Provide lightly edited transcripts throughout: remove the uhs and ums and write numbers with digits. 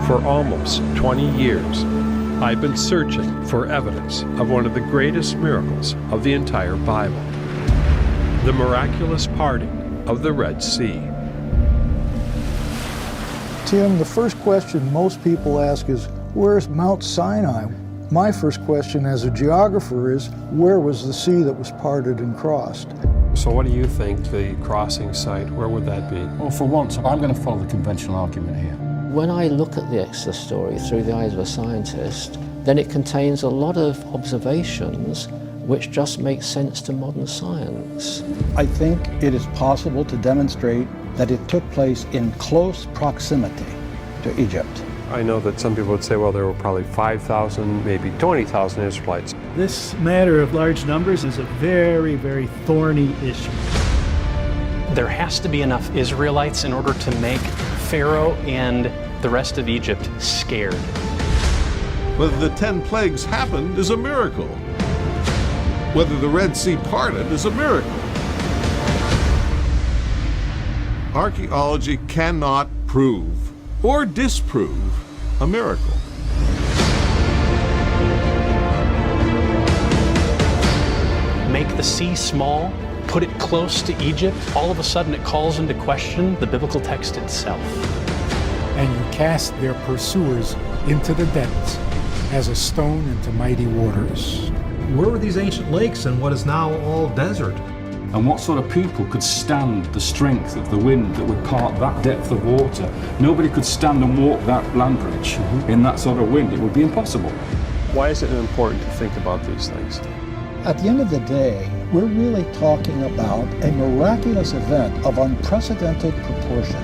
For almost 20 years, I've been searching for evidence of one of the greatest miracles of the entire Bible, the miraculous parting of the Red Sea. Tim, the first question most people ask is, where's Mount Sinai? My first question as a geographer is, where was the sea that was parted and crossed? So what do you think the crossing site, where would that be? Well, for once, I'm going to follow the conventional argument here. When I look at the Exodus story through the eyes of a scientist, then it contains a lot of observations which just make sense to modern science. I think it is possible to demonstrate that it took place in close proximity to Egypt. I know that some people would say, well, there were probably 5,000, maybe 20,000 Israelites. This matter of large numbers is a very, very thorny issue. There has to be enough Israelites in order to make Pharaoh and the rest of Egypt scared. Whether the 10 plagues happened is a miracle. Whether the Red Sea parted is a miracle. Archaeology cannot prove or disprove a miracle. Make the sea small, put it close to Egypt, all of a sudden it calls into question the biblical text itself. And you cast their pursuers into the depths as a stone into mighty waters. Where were these ancient lakes and what is now all desert? And what sort of people could stand the strength of the wind that would part that depth of water? Nobody could stand and walk that land bridge in that sort of wind. It would be impossible. Why is it important to think about these things? At the end of the day, we're really talking about a miraculous event of unprecedented proportion,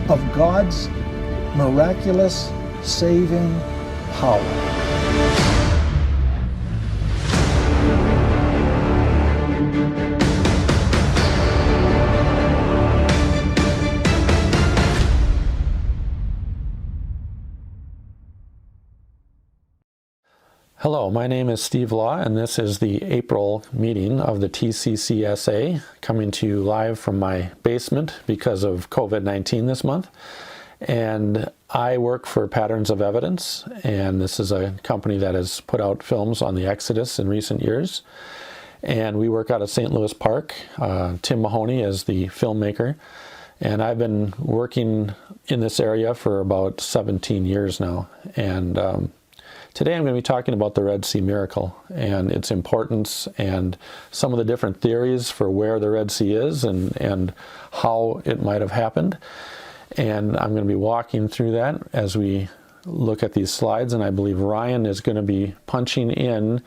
of God's miraculous saving power. Hello, my name is Steve Law, and this is the April meeting of the TCCSA, coming to you live from my basement because of COVID-19 this month. And I work for Patterns of Evidence, and this is a company that has put out films on the Exodus in recent years. And we work out of St. Louis Park. Tim Mahoney is the filmmaker, and I've been working in this area for about 17 years now. And today I'm going to be talking about the Red Sea miracle and its importance and some of the different theories for where the Red Sea is and how it might have happened. And I'm going to be walking through that as we look at these slides, and I believe Ryan is going to be punching in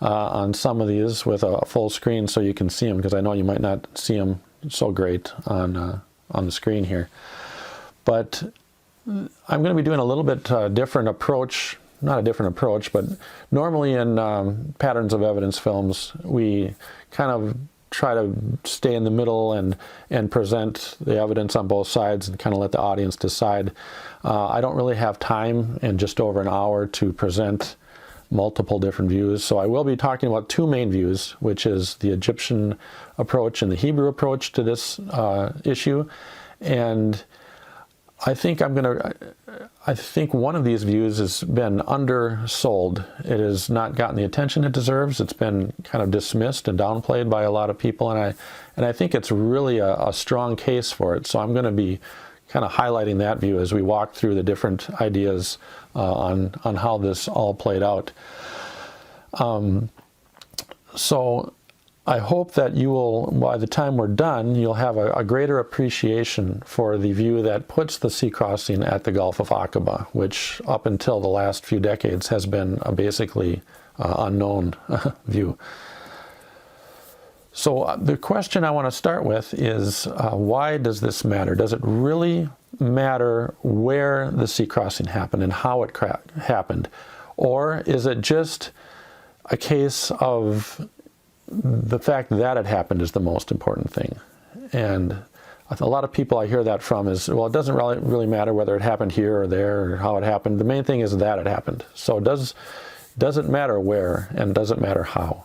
on some of these with a full screen so you can see them, because I know you might not see them so great on the screen here. But I'm going to be doing a little bit different approach. Not a different approach, but normally in Patterns of Evidence films, we kind of try to stay in the middle and present the evidence on both sides and kind of let the audience decide. I don't really have time in just over an hour to present multiple different views, so I will be talking about two main views, which is the Egyptian approach and the Hebrew approach to this issue. And I think one of these views has been undersold. It has not gotten the attention it deserves. It's been kind of dismissed and downplayed by a lot of people, and I think it's really a strong case for it. So I'm going to be kind of highlighting that view as we walk through the different ideas on how this all played out. So I hope that you will, by the time we're done, you'll have a greater appreciation for the view that puts the sea crossing at the Gulf of Aqaba, which up until the last few decades has been a basically unknown view. So the question I want to start with is, why does this matter? Does it really matter where the sea crossing happened and how it happened? Or is it just a case of the fact that it happened is the most important thing? And a lot of people I hear that from is, well, it doesn't really matter whether it happened here or there or how it happened. The main thing is that it happened. So does it matter where, and does it matter how?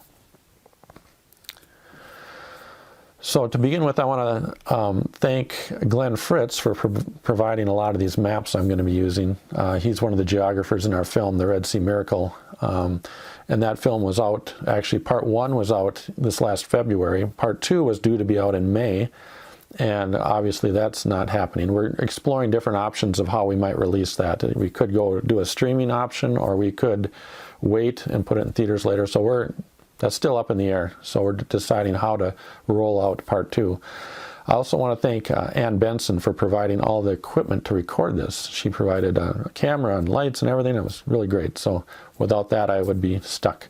So to begin with, I want to thank Glenn Fritz for providing a lot of these maps I'm going to be using. He's one of the geographers in our film, The Red Sea Miracle. And that film was out, actually part 1 was out this last February. Part 2 was due to be out in May. And obviously that's not happening. We're exploring different options of how we might release that. We could go do a streaming option, or we could wait and put it in theaters later. So that's still up in the air. So we're deciding how to roll out part 2. I also want to thank Ann Benson for providing all the equipment to record this. She provided a camera and lights and everything. It was really great. So without that, I would be stuck.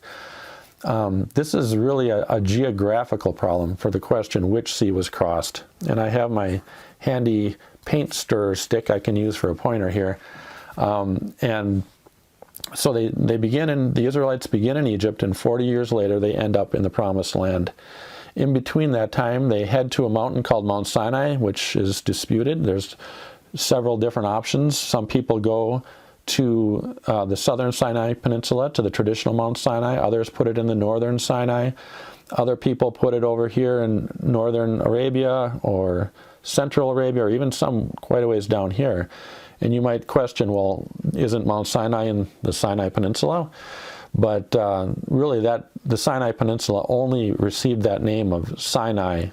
This is really a geographical problem for the question, which sea was crossed? And I have my handy paint stirrer stick I can use for a pointer here. And so the Israelites begin in Egypt, and 40 years later they end up in the Promised Land. In between that time, they head to a mountain called Mount Sinai, which is disputed. There's several different options. Some people go to the southern Sinai Peninsula, to the traditional Mount Sinai. Others put it in the northern Sinai. Other people put it over here in northern Arabia or central Arabia, or even some quite a ways down here. And you might question, well, isn't Mount Sinai in the Sinai Peninsula? But really the Sinai Peninsula only received that name of Sinai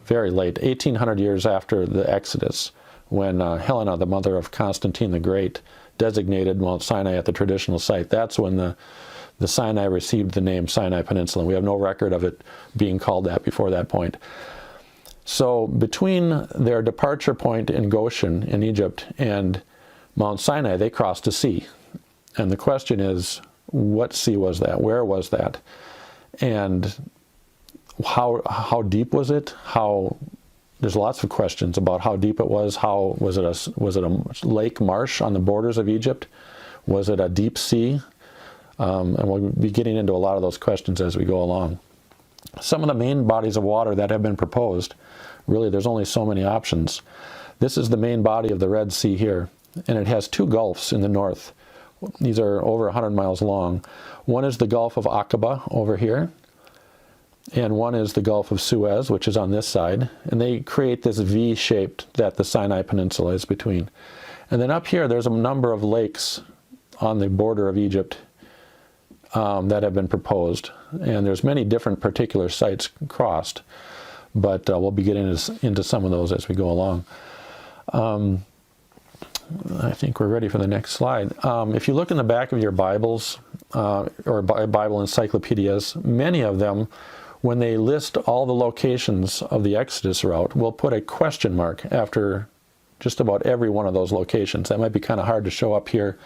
very late, 1800 years after the Exodus, when Helena, the mother of Constantine the Great, designated Mount Sinai at the traditional site. That's when the Sinai received the name Sinai Peninsula. We have no record of it being called that before that point. So between their departure point in Goshen in Egypt and Mount Sinai, they crossed a sea. And the question is, what sea was that? Where was that? And how deep was it? There's lots of questions about how deep it was. How was it a lake marsh on the borders of Egypt? Was it a deep sea? And we'll be getting into a lot of those questions as we go along. Some of the main bodies of water that have been proposed, really there's only so many options. This is the main body of the Red Sea here, and it has 2 gulfs in the north. These are over 100 miles long. One is the Gulf of Aqaba over here, and one is the Gulf of Suez, which is on this side, and they create this V-shaped that the Sinai Peninsula is between. And then up here there's a number of lakes on the border of Egypt that have been proposed, and there's many different particular sites crossed, but we'll be getting into some of those as we go along. I think we're ready for the next slide. If you look in the back of your Bibles or Bible encyclopedias, many of them, when they list all the locations of the Exodus route, will put a question mark after just about every one of those locations. That might be kind of hard to show up here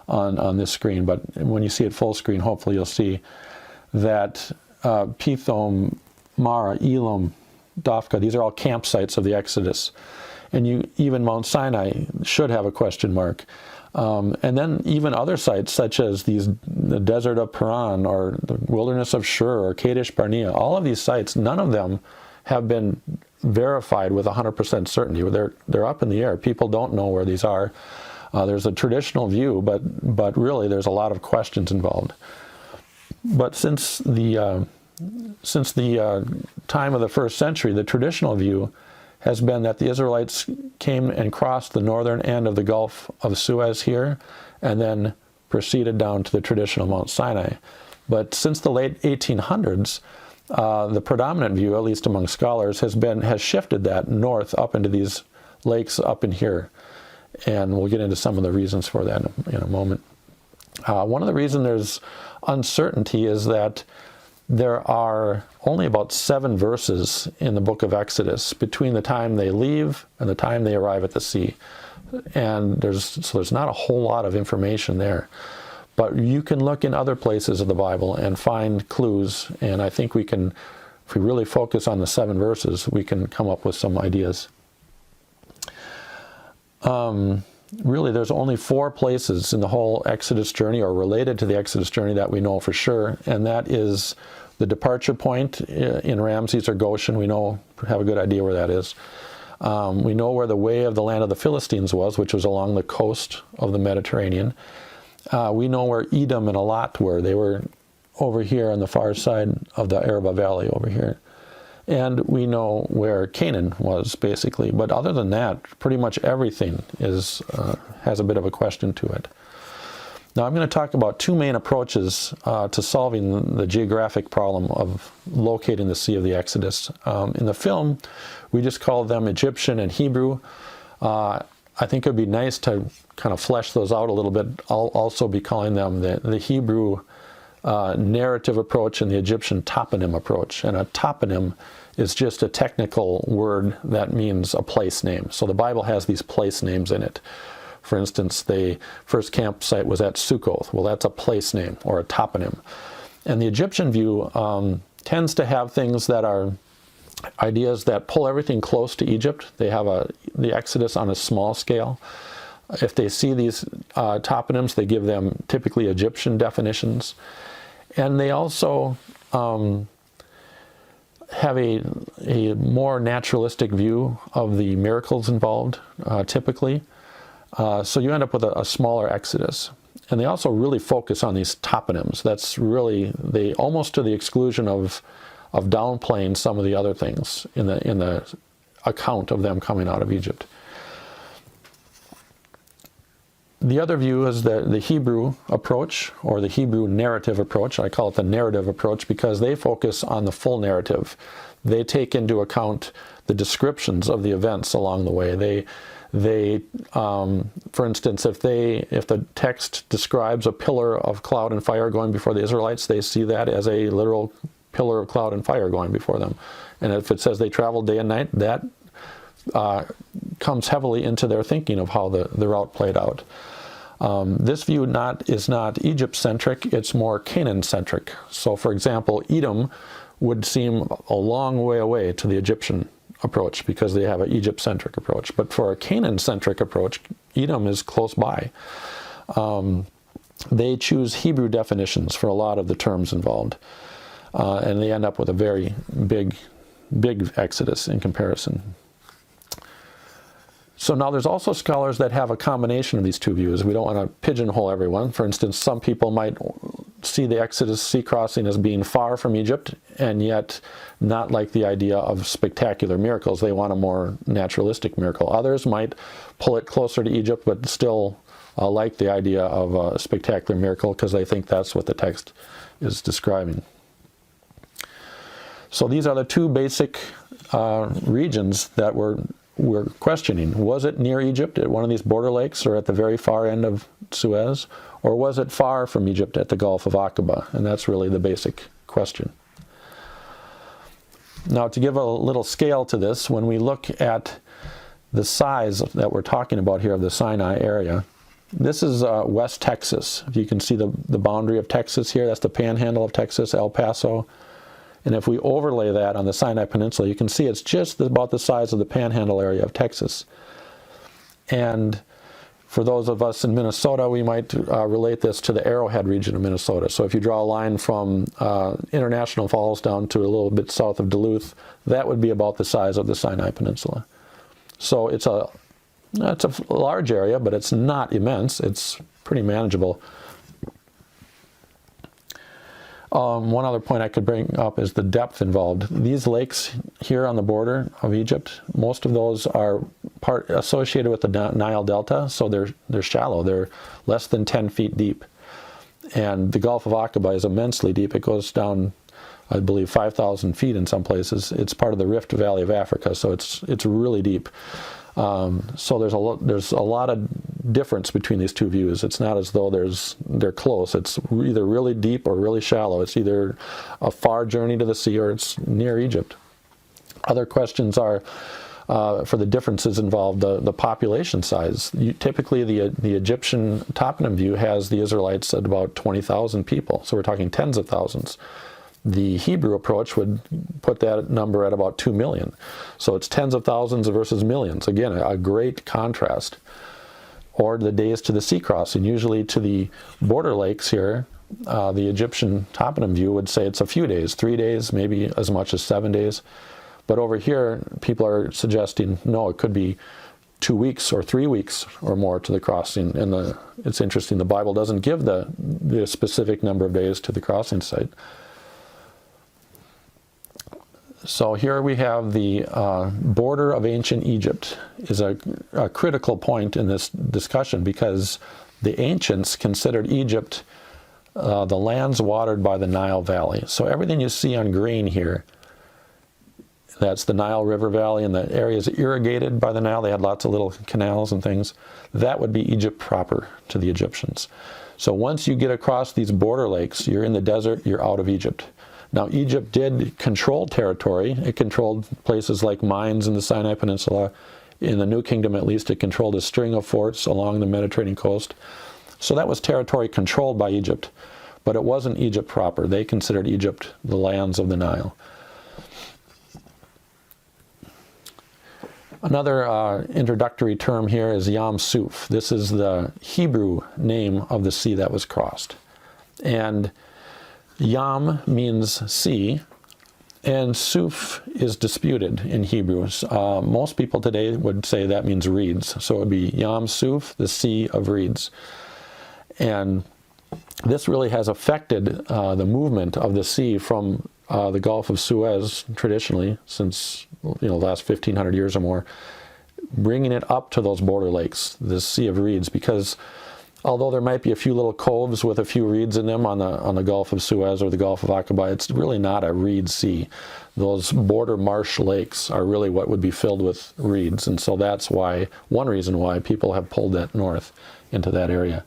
on this screen, but when you see it full screen, hopefully you'll see that Pithom, Mara, Elam, Dafka, these are all campsites of the Exodus. And even Mount Sinai should have a question mark. And then even other sites such as the desert of Paran or the wilderness of Shur or Kadesh Barnea, all of these sites, none of them have been verified with 100% certainty. They're up in the air. People don't know where these are. There's a traditional view, but really there's a lot of questions involved. But since the time of the 1st century, the traditional view has been that the Israelites came and crossed the northern end of the Gulf of Suez here, and then proceeded down to the traditional Mount Sinai. But since the late 1800s, the predominant view, at least among scholars, has shifted that north up into these lakes up in here. And we'll get into some of the reasons for that in a moment. One of the reasons there's uncertainty is that there are only about 7 verses in the book of Exodus between the time they leave and the time they arrive at the sea. And there's not a whole lot of information there. But you can look in other places of the Bible and find clues, and I think we can, if we really focus on the 7 verses, we can come up with some ideas. Really, there's only 4 places in the whole Exodus journey, or related to the Exodus journey, that we know for sure, and that is the departure point in Ramses or Goshen. We have a good idea where that is. We know where the way of the land of the Philistines was, which was along the coast of the Mediterranean. We know where Edom and Elat were. They were over here on the far side of the Araba Valley over here. And we know where Canaan was, basically. But other than that, pretty much everything has a bit of a question to it. Now I'm going to talk about two main approaches to solving the geographic problem of locating the Sea of the Exodus. In the film, we just called them Egyptian and Hebrew. I think it would be nice to kind of flesh those out a little bit. I'll also be calling them the Hebrew narrative approach and the Egyptian toponym approach. And a toponym is just a technical word that means a place name. So the Bible has these place names in it. For instance, the first campsite was at Sukkoth. Well, that's a place name or a toponym. And the Egyptian view tends to have things that are ideas that pull everything close to Egypt. They have the Exodus on a small scale. If they see these toponyms, they give them typically Egyptian definitions. And they also have a more naturalistic view of the miracles involved, typically. So you end up with a smaller Exodus. And they also really focus on these toponyms. That's really, they almost to the exclusion of downplaying some of the other things in the account of them coming out of Egypt. The other view is the Hebrew approach, or the Hebrew narrative approach. I call it the narrative approach because they focus on the full narrative. They take into account the descriptions of the events along the way. They for instance, if the text describes a pillar of cloud and fire going before the Israelites, they see that as a literal pillar of cloud and fire going before them. And if it says they traveled day and night, that comes heavily into their thinking of how the route played out. This view is not Egypt-centric, it's more Canaan-centric. So for example, Edom would seem a long way away to the Egyptian approach because they have an Egypt-centric approach. But for a Canaan-centric approach, Edom is close by. They choose Hebrew definitions for a lot of the terms involved. And they end up with a very big Exodus in comparison. So now there's also scholars that have a combination of these two views. We don't want to pigeonhole everyone. For instance, some people might see the Exodus sea crossing as being far from Egypt and yet not like the idea of spectacular miracles. They want a more naturalistic miracle. Others might pull it closer to Egypt but still like the idea of a spectacular miracle because they think that's what the text is describing. So these are the two basic regions that we're questioning. Was it near Egypt at one of these border lakes or at the very far end of Suez? Or was it far from Egypt at the Gulf of Aqaba? And that's really the basic question. Now to give a little scale to this, when we look at the size that we're talking about here of the Sinai area, this is West Texas. If you can see the boundary of Texas here, that's the panhandle of Texas, El Paso. And if we overlay that on the Sinai Peninsula, you can see it's just about the size of the panhandle area of Texas. And for those of us in Minnesota, we might relate this to the Arrowhead region of Minnesota. So if you draw a line from International Falls down to a little bit south of Duluth, that would be about the size of the Sinai Peninsula. So it's a large area, but it's not immense. It's pretty manageable. One other point I could bring up is the depth involved. These lakes here on the border of Egypt, most of those are associated with the Nile Delta, so they're shallow. They're less than 10 feet deep. And the Gulf of Aqaba is immensely deep. It goes down, I believe, 5,000 feet in some places. It's part of the Rift Valley of Africa, so it's really deep. So there's a lot of difference between these two views. It's not as though they're close. It's either really deep or really shallow. It's either a far journey to the sea or it's near Egypt. Other questions are for the differences involved, the population size. Typically the Egyptian toponym view has the Israelites at about 20,000 people, so we're talking tens of thousands. The Hebrew approach would put that number at about 2 million. So it's tens of thousands versus millions. Again, a great contrast. Or the days to the sea crossing. Usually to the border lakes here, the Egyptian toponym view would say it's a few days, 3 days, maybe as much as 7 days. But over here, people are suggesting, no, it could be 2 weeks or 3 weeks or more to the crossing. And it's interesting, the Bible doesn't give the specific number of days to the crossing site. So here we have the border of ancient Egypt is a critical point in this discussion, because the ancients considered Egypt the lands watered by the Nile Valley. So everything you see on green here, that's the Nile River Valley, and the areas irrigated by the Nile, they had lots of little canals and things. That would be Egypt proper to the Egyptians. So once you get across these border lakes, you're in the desert, you're out of Egypt. Now, Egypt did control territory. It controlled places like mines in the Sinai Peninsula. In the New Kingdom, at least, it controlled a string of forts along the Mediterranean coast. So that was territory controlled by Egypt, but it wasn't Egypt proper. They considered Egypt the lands of the Nile. Another introductory term here is Yam Suf. This is the Hebrew name of the sea that was crossed. And Yam means sea, and Suf is disputed in Hebrew. Most people today would say that means reeds. So it would be Yam Suf, the sea of reeds. And this really has affected the movement of the sea from the Gulf of Suez, traditionally, since the last 1,500 years or more, bringing it up to those border lakes, the Sea of Reeds, because although there might be a few little coves with a few reeds in them on the Gulf of Suez or the Gulf of Aqaba, it's really not a reed sea. Those border marsh lakes are really what would be filled with reeds, and so that's why, one reason why people have pulled that north into that area.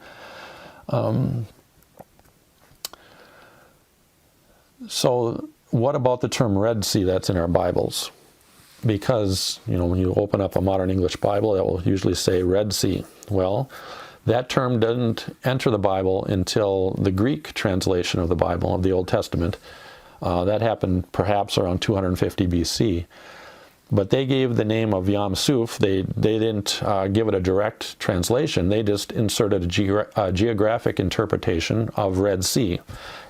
So what about the term Red Sea that's in our Bibles? Because, when you open up a modern English Bible, it will usually say Red Sea. Well, that term doesn't enter the Bible until the Greek translation of the Bible, of the Old Testament. That happened perhaps around 250 BC. But they gave the name of Yam Suf. They didn't give it a direct translation. They just inserted a geographic interpretation of Red Sea.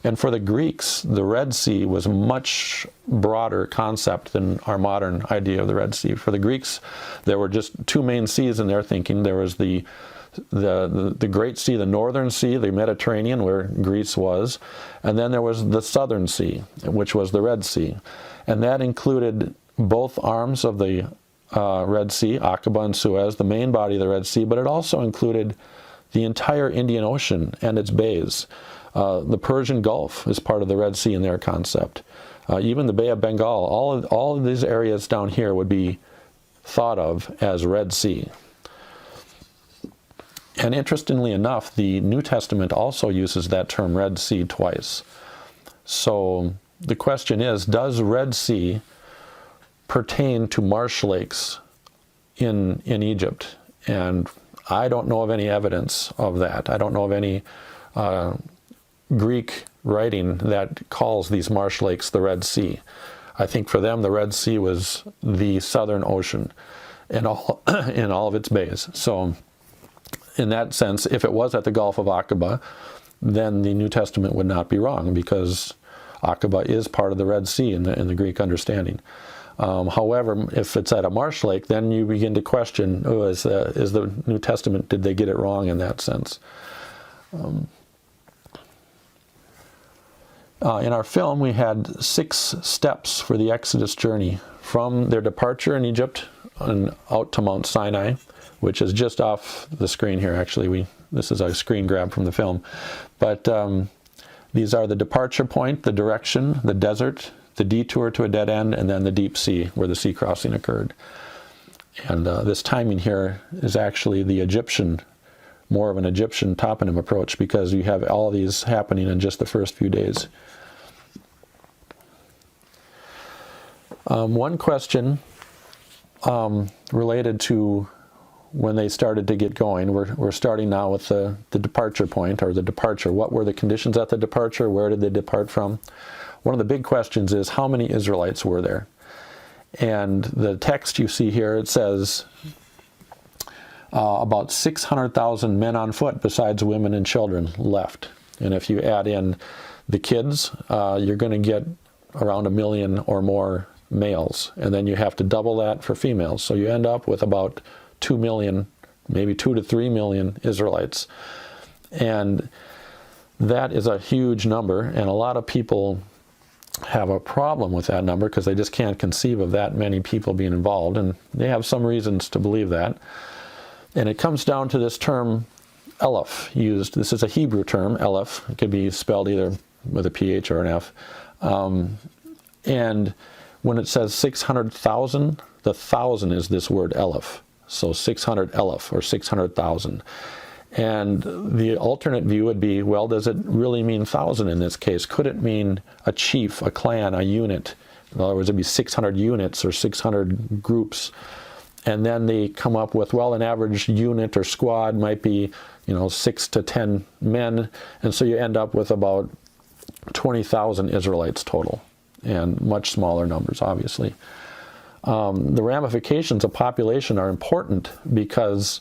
And for the Greeks, the Red Sea was a much broader concept than our modern idea of the Red Sea. For the Greeks, there were just two main seas in their thinking. There was the Great Sea, the Northern Sea, the Mediterranean, where Greece was, and then there was the Southern Sea, which was the Red Sea. And that included both arms of the Red Sea, Aqaba and Suez, the main body of the Red Sea, but it also included the entire Indian Ocean and its bays. The Persian Gulf is part of the Red Sea in their concept. Even the Bay of Bengal, all of these areas down here would be thought of as Red Sea. And interestingly enough, the New Testament also uses that term Red Sea twice. So the question is, does Red Sea pertain to marsh lakes in Egypt? And I don't know of any evidence of that. I don't know of any Greek writing that calls these marsh lakes the Red Sea. I think for them the Red Sea was the Southern Ocean in all of its bays. So in that sense, if it was at the Gulf of Aqaba, then the New Testament would not be wrong, because Aqaba is part of the Red Sea in the Greek understanding. However, if it's at a marsh lake, then you begin to question, is the New Testament, did they get it wrong in that sense? In our film, we had 6 steps for the Exodus journey, from their departure in Egypt and out to Mount Sinai, which is just off the screen here. Actually, this is a screen grab from the film. But these are the departure point, the direction, the desert, the detour to a dead end, and then the deep sea, where the sea crossing occurred. And this timing here is actually the Egyptian, more of an Egyptian toponym approach, because you have all these happening in just the first few days. One question related to when they started to get going. We're starting now with the departure point, or the departure. What were the conditions at the departure? Where did they depart from? One of the big questions is, how many Israelites were there? And the text you see here, it says about 600,000 men on foot, besides women and children, left. And if you add in the kids, you're going to get around 1 million or more males. And then you have to double that for females. So you end up with about 2 million, maybe 2 to 3 million Israelites. And that is a huge number, and a lot of people have a problem with that number because they just can't conceive of that many people being involved, and they have some reasons to believe that. And it comes down to this term Aleph used. This is a Hebrew term, Aleph. It could be spelled either with a PH or an F. And when it says 600,000, the 1,000 is this word Aleph. So 600 Aleph, or 600,000. And the alternate view would be, well, does it really mean 1,000 in this case? Could it mean a chief, a clan, a unit? In other words, it'd be 600 units or 600 groups. And then they come up with, well, an average unit or squad might be, 6 to 10 men. And so you end up with about 20,000 Israelites total, and much smaller numbers, obviously. The ramifications of population are important because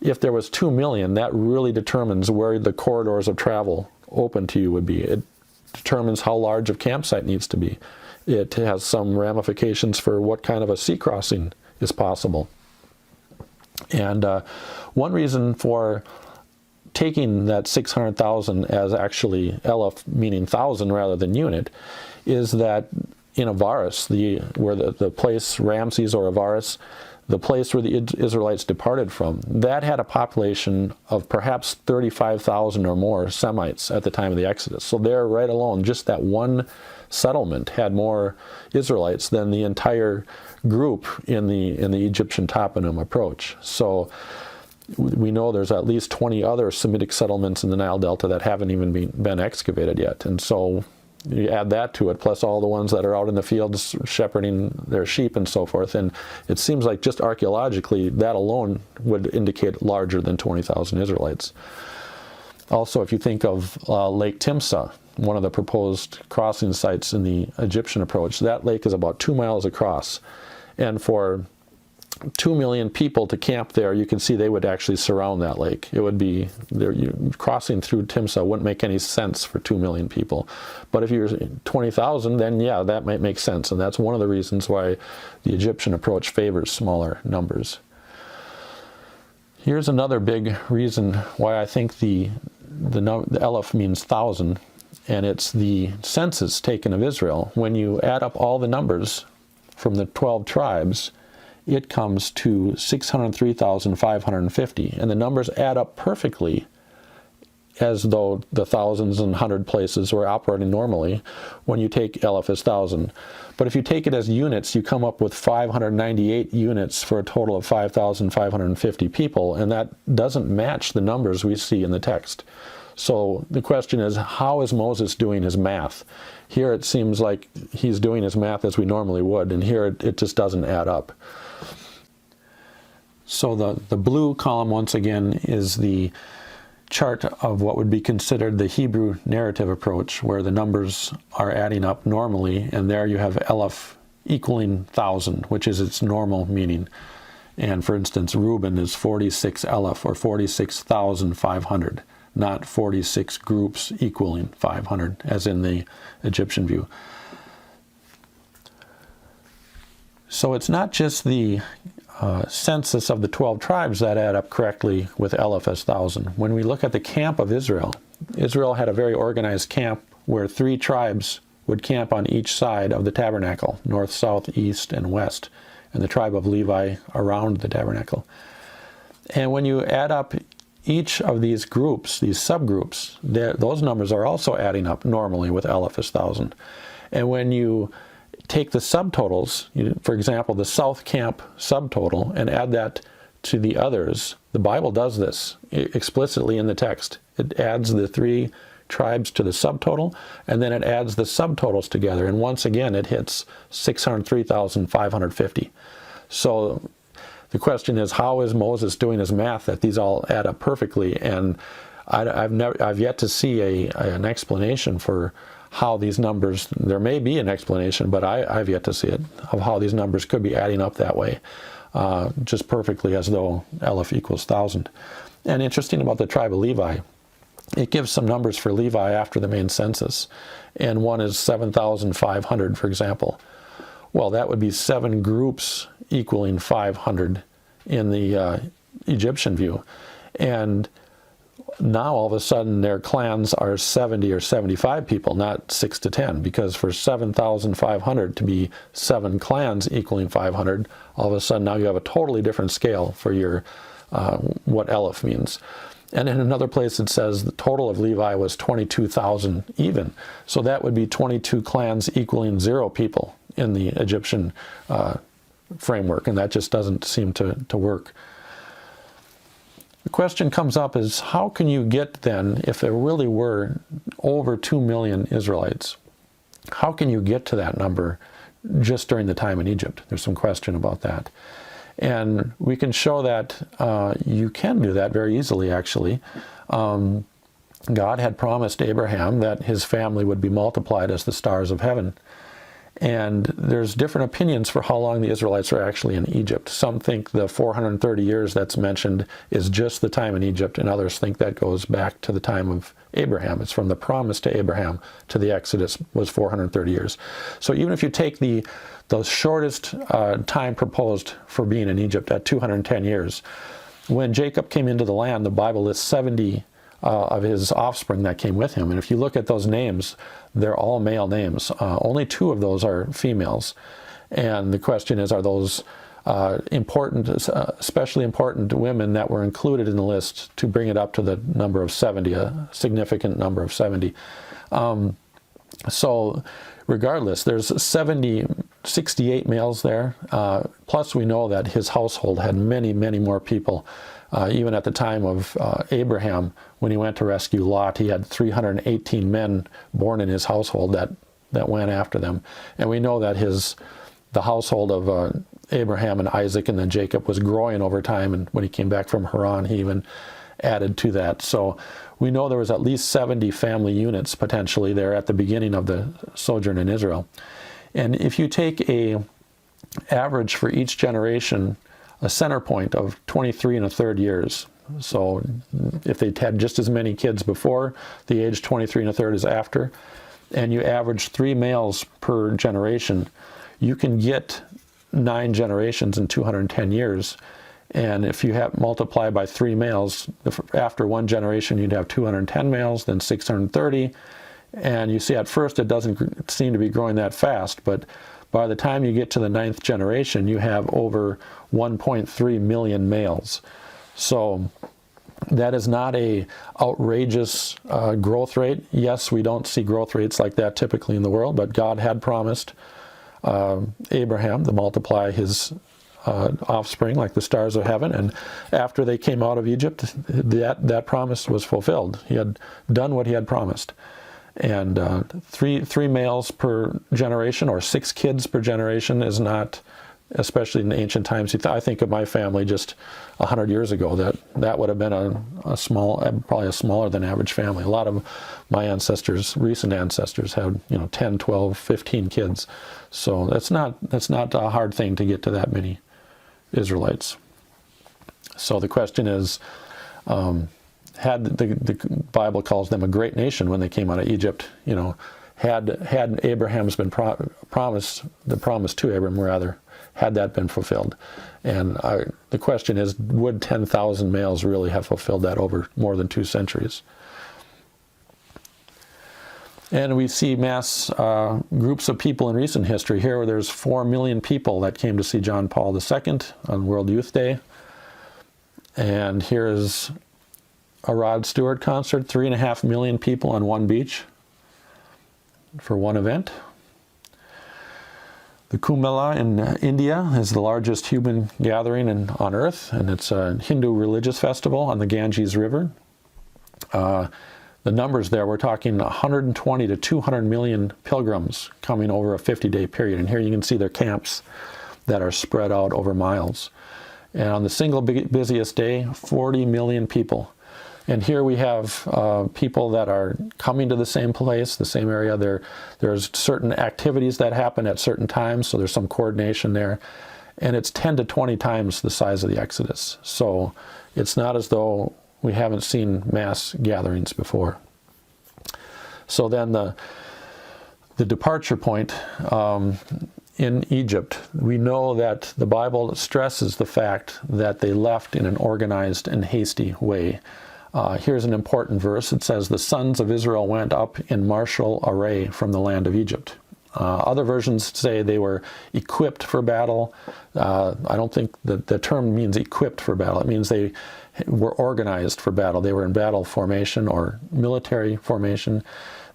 if there was 2 million, that really determines where the corridors of travel open to you would be. It determines how large a campsite needs to be. It has some ramifications for what kind of a sea crossing is possible. And one reason for taking that 600,000 as actually Aleph, meaning 1,000 rather than unit, is that in Avaris, where the place Ramses or Avaris, the place where the Israelites departed from, that had a population of perhaps 35,000 or more Semites at the time of the Exodus. So there, right alone, just that one settlement had more Israelites than the entire group in the Egyptian toponym approach. So we know there's at least 20 other Semitic settlements in the Nile Delta that haven't even been excavated yet. And so you add that to it, plus all the ones that are out in the fields shepherding their sheep and so forth, and it seems like just archaeologically that alone would indicate larger than 20,000 Israelites. Also, if you think of Lake Timsah, one of the proposed crossing sites in the Egyptian approach, that lake is about 2 miles across, and for 2 million people to camp there, you can see they would actually surround that lake. It would be, crossing through Timsah wouldn't make any sense for 2 million people. But if you're 20,000, then yeah, that might make sense. And that's one of the reasons why the Egyptian approach favors smaller numbers. Here's another big reason why I think the Aleph means 1,000, and it's the census taken of Israel. When you add up all the numbers from the 12 tribes, it comes to 603,550, and the numbers add up perfectly as though the thousands and 100 places were operating normally when you take Aleph as 1,000. But if you take it as units, you come up with 598 units for a total of 5,550 people, and that doesn't match the numbers we see in the text. So the question is, how is Moses doing his math? Here it seems like he's doing his math as we normally would, and here it just doesn't add up. So the blue column, once again, is the chart of what would be considered the Hebrew narrative approach, where the numbers are adding up normally, and there you have Aleph equaling 1,000, which is its normal meaning. And for instance, Reuben is 46 Aleph, or 46,500, not 46 groups equaling 500, as in the Egyptian view. So it's not just the census of the 12 tribes that add up correctly with Aleph as 1,000. When we look at the camp of Israel, Israel had a very organized camp where 3 tribes would camp on each side of the tabernacle, north, south, east, and west, and the tribe of Levi around the tabernacle. And when you add up each of these groups, these subgroups, those numbers are also adding up normally with Aleph as 1,000. And when you take the subtotals, for example, the South Camp subtotal, and add that to the others, the Bible does this explicitly in the text. It adds the 3 tribes to the subtotal, and then it adds the subtotals together, and once again it hits 603,550. So the question is, how is Moses doing his math that these all add up perfectly? And I've yet to see an explanation for how these numbers, there may be an explanation, but I've yet to see it, of how these numbers could be adding up that way, just perfectly as though Aleph equals 1,000. And interesting about the tribe of Levi, it gives some numbers for Levi after the main census, and one is 7,500, for example. Well, that would be 7 groups equaling 500 in the Egyptian view. And now all of a sudden their clans are 70 or 75 people, not 6 to 10, because for 7,500 to be 7 clans equaling 500, all of a sudden now you have a totally different scale for your what Aleph means. And in another place it says the total of Levi was 22,000 even. So that would be 22 clans equaling 0 people in the Egyptian framework, and that just doesn't seem to work. The question comes up is, how can you get then, if there really were over 2 million Israelites, how can you get to that number just during the time in Egypt? There's some question about that. And we can show that you can do that very easily, actually. God had promised Abraham that his family would be multiplied as the stars of heaven. And there's different opinions for how long the Israelites are actually in Egypt. Some think the 430 years that's mentioned is just the time in Egypt, and others think that goes back to the time of Abraham. It's from the promise to Abraham to the Exodus was 430 years. So even if you take the shortest time proposed for being in Egypt at 210 years, when Jacob came into the land, the Bible lists 70 of his offspring that came with him. And if you look at those names, they're all male names. Only 2 of those are females. And the question is, are those important, especially important women that were included in the list to bring it up to the number of 70, a significant number of 70. So regardless, there's 68 males there. Plus we know that his household had many, many more people. Even at the time of Abraham, when he went to rescue Lot, he had 318 men born in his household that went after them. And we know that the household of Abraham and Isaac and then Jacob was growing over time, and when he came back from Haran, he even added to that. So we know there was at least 70 family units potentially there at the beginning of the sojourn in Israel. And if you take a average for each generation, a center point of 23 1/3 years. So if they had just as many kids before the age 23 1/3 is after, and you average 3 males per generation, you can get 9 generations in 210 years. And if you multiply by 3 males, after 1 generation you'd have 210 males, then 630. And you see at first it doesn't seem to be growing that fast, but by the time you get to the 9th generation, you have over 1.3 million males. So that is not a outrageous growth rate. Yes, we don't see growth rates like that typically in the world, but God had promised Abraham to multiply his offspring like the stars of heaven, and after they came out of Egypt, that promise was fulfilled. He had done what he had promised. And three males per generation, or 6 kids per generation, is not, especially in ancient times. I think of my family just 100 years ago, that would have been a small, probably a smaller than average family. A lot of my ancestors, recent ancestors, had 10, 12, 15 kids. So that's not a hard thing to get to that many Israelites. So the question is, had the Bible calls them a great nation when they came out of Egypt, had Abraham's been promised, the promise to Abraham rather, had that been fulfilled? And the question is, would 10,000 males really have fulfilled that over more than 2 centuries? And we see mass groups of people in recent history here, where there's 4 million people that came to see John Paul II on World Youth Day. And here is a Rod Stewart concert, 3.5 million people on one beach for one event. The Kumbh Mela in India is the largest human gathering on earth, and it's a Hindu religious festival on the Ganges River. The numbers there, we're talking 120 to 200 million pilgrims coming over a 50-day period. And here you can see their camps that are spread out over miles. And on the single busiest day, 40 million people. And here we have people that are coming to the same place, the same area. There's certain activities that happen at certain times, so there's some coordination there. And it's 10 to 20 times the size of the Exodus. So it's not as though we haven't seen mass gatherings before. So then the departure point in Egypt, we know that the Bible stresses the fact that they left in an organized and hasty way. Here's an important verse. It says, the sons of Israel went up in martial array from the land of Egypt. Other versions say they were equipped for battle. I don't think that the term means equipped for battle. It means they were organized for battle. They were in battle formation or military formation.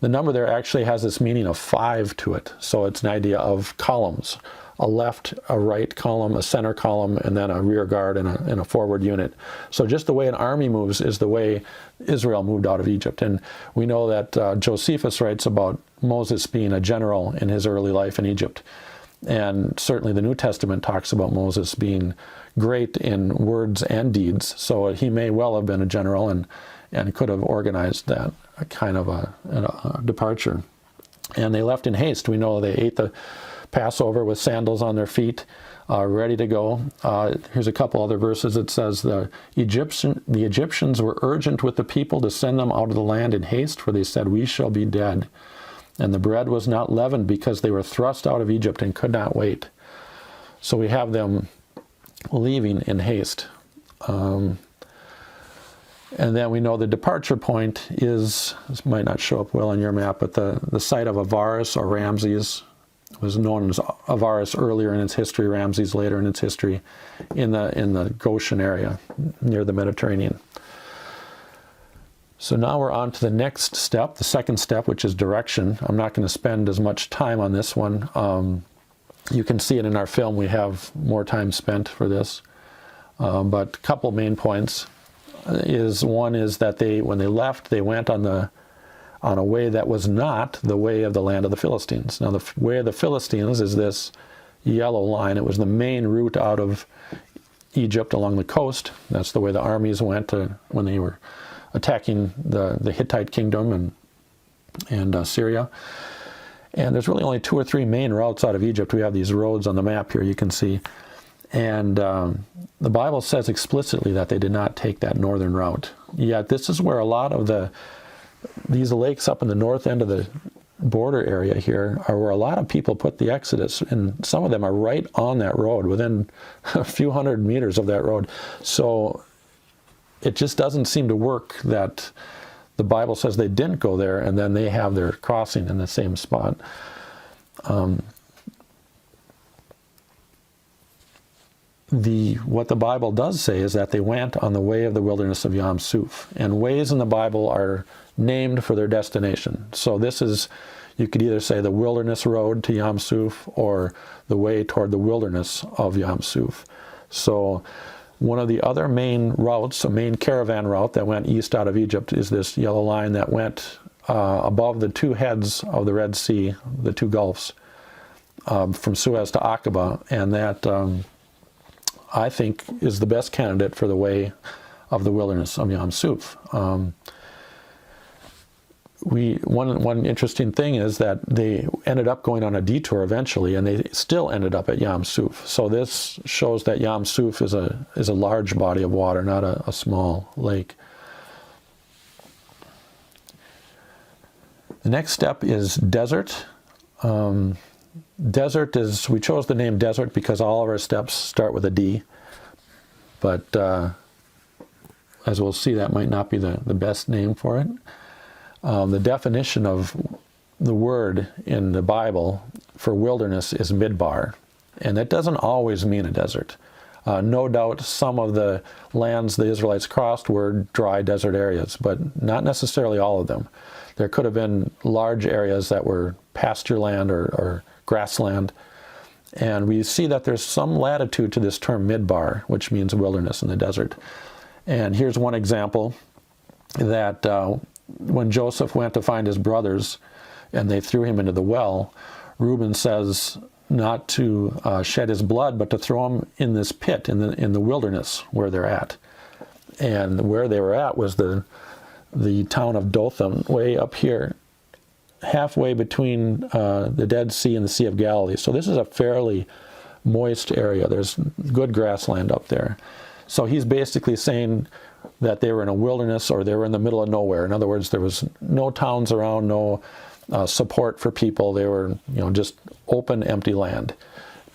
The number there actually has this meaning of 5 to it. So it's an idea of columns. A left, a right column, a center column, and then a rear guard and a forward unit. So just the way an army moves is the way Israel moved out of Egypt. And we know that Josephus writes about Moses being a general in his early life in Egypt. And certainly the New Testament talks about Moses being great in words and deeds. So he may well have been a general and could have organized that kind of a departure. And they left in haste. We know they ate the Passover with sandals on their feet, ready to go. Here's a couple other verses. It says, the Egyptians were urgent with the people to send them out of the land in haste, for they said, we shall be dead. And the bread was not leavened, because they were thrust out of Egypt and could not wait. So we have them leaving in haste. And then we know the departure point is, this might not show up well on your map, but the site of Avaris or Ramses. It was known as Avaris earlier in its history, Ramses later in its history, in the Goshen area near the Mediterranean. So now we're on to the next step, the second step, which is direction. I'm not going to spend as much time on this one. You can see it in our film. We have more time spent for this. But a couple main points is, one is that when they left, they went on a way that was not the way of the land of the Philistines. Now, the way of the Philistines is this yellow line. It was the main route out of Egypt along the coast. That's the way the armies went when they were attacking the Hittite kingdom and Syria. And there's really only 2 or 3 main routes out of Egypt. We have these roads on the map here, you can see. And the Bible says explicitly that they did not take that northern route. Yet this is where a lot of these lakes up in the north end of the border area here are where a lot of people put the Exodus, and some of them are right on that road, within a few hundred meters of that road. So it just doesn't seem to work that the Bible says they didn't go there and then they have their crossing in the same spot. What the Bible does say is that they went on the way of the wilderness of Yam Suf. And ways in the Bible are named for their destination. So this is, you could either say the wilderness road to Yam Suf or the way toward the wilderness of Yam Suf. So one of the other main routes, a main caravan route that went east out of Egypt, is this yellow line that went above the 2 heads of the Red Sea, the 2 gulfs, from Suez to Aqaba. And that I think is the best candidate for the way of the wilderness of Yam Suf. One interesting thing is that they ended up going on a detour eventually, and they still ended up at Yam Suf. So this shows that Yam Suf is a large body of water, not a small lake. The next step is desert. Desert is, we chose the name desert because all of our steps start with a D, but as we'll see, that might not be the best name for it. The definition of the word in the Bible for wilderness is midbar, and that doesn't always mean a desert. No doubt some of the lands the Israelites crossed were dry desert areas, but not necessarily all of them. There could have been large areas that were pasture land or grassland, and we see that there's some latitude to this term midbar, which means wilderness in the desert. And here's one example that when Joseph went to find his brothers and they threw him into the well, Reuben says not to shed his blood, but to throw him in this pit in the wilderness where they're at. And where they were at was the town of Dothan, way up here, halfway between the Dead Sea and the Sea of Galilee. So this is a fairly moist area. There's good grassland up there. So he's basically saying that they were in a wilderness, or they were in the middle of nowhere. In other words, there was no towns around, no support for people. They were, just open, empty land.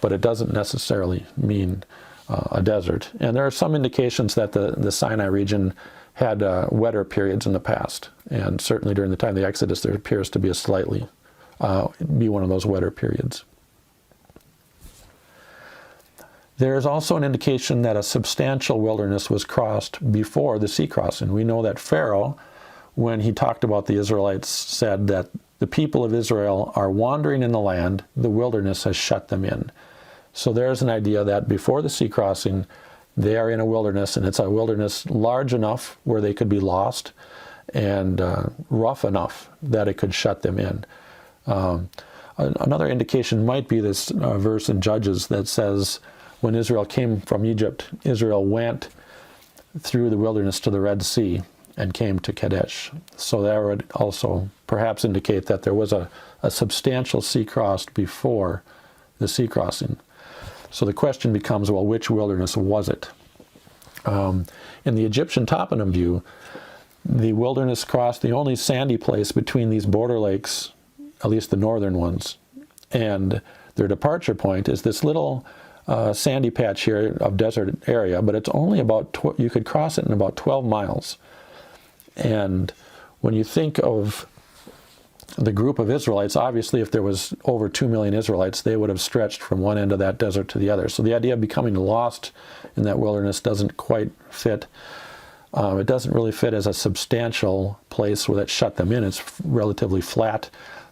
But it doesn't necessarily mean a desert. And there are some indications that the Sinai region had wetter periods in the past, and certainly during the time of the Exodus there appears to be a slightly, be one of those wetter periods. There is also an indication that a substantial wilderness was crossed before the sea crossing. We know that Pharaoh, when he talked about the Israelites, said that the people of Israel are wandering in the land, the wilderness has shut them in. So there's an idea that before the sea crossing, they are in a wilderness, and it's a wilderness large enough where they could be lost, and rough enough that it could shut them in. Another indication might be this verse in Judges that says, when Israel came from Egypt, Israel went through the wilderness to the Red Sea and came to Kadesh. So that would also perhaps indicate that there was a substantial sea crossed before the sea crossing. So the question becomes, well, which wilderness was it? In the Egyptian toponym view, the wilderness crossed the only sandy place between these border lakes, at least the northern ones, and their departure point is this little sandy patch here of desert area, but it's only about, you could cross it in about 12 miles. And when you think of the group of Israelites, obviously if there was over 2 million Israelites, they would have stretched from one end of that desert to the other. So the idea of becoming lost in that wilderness doesn't quite fit. It doesn't really fit as a substantial place where that shut them in. It's relatively flat.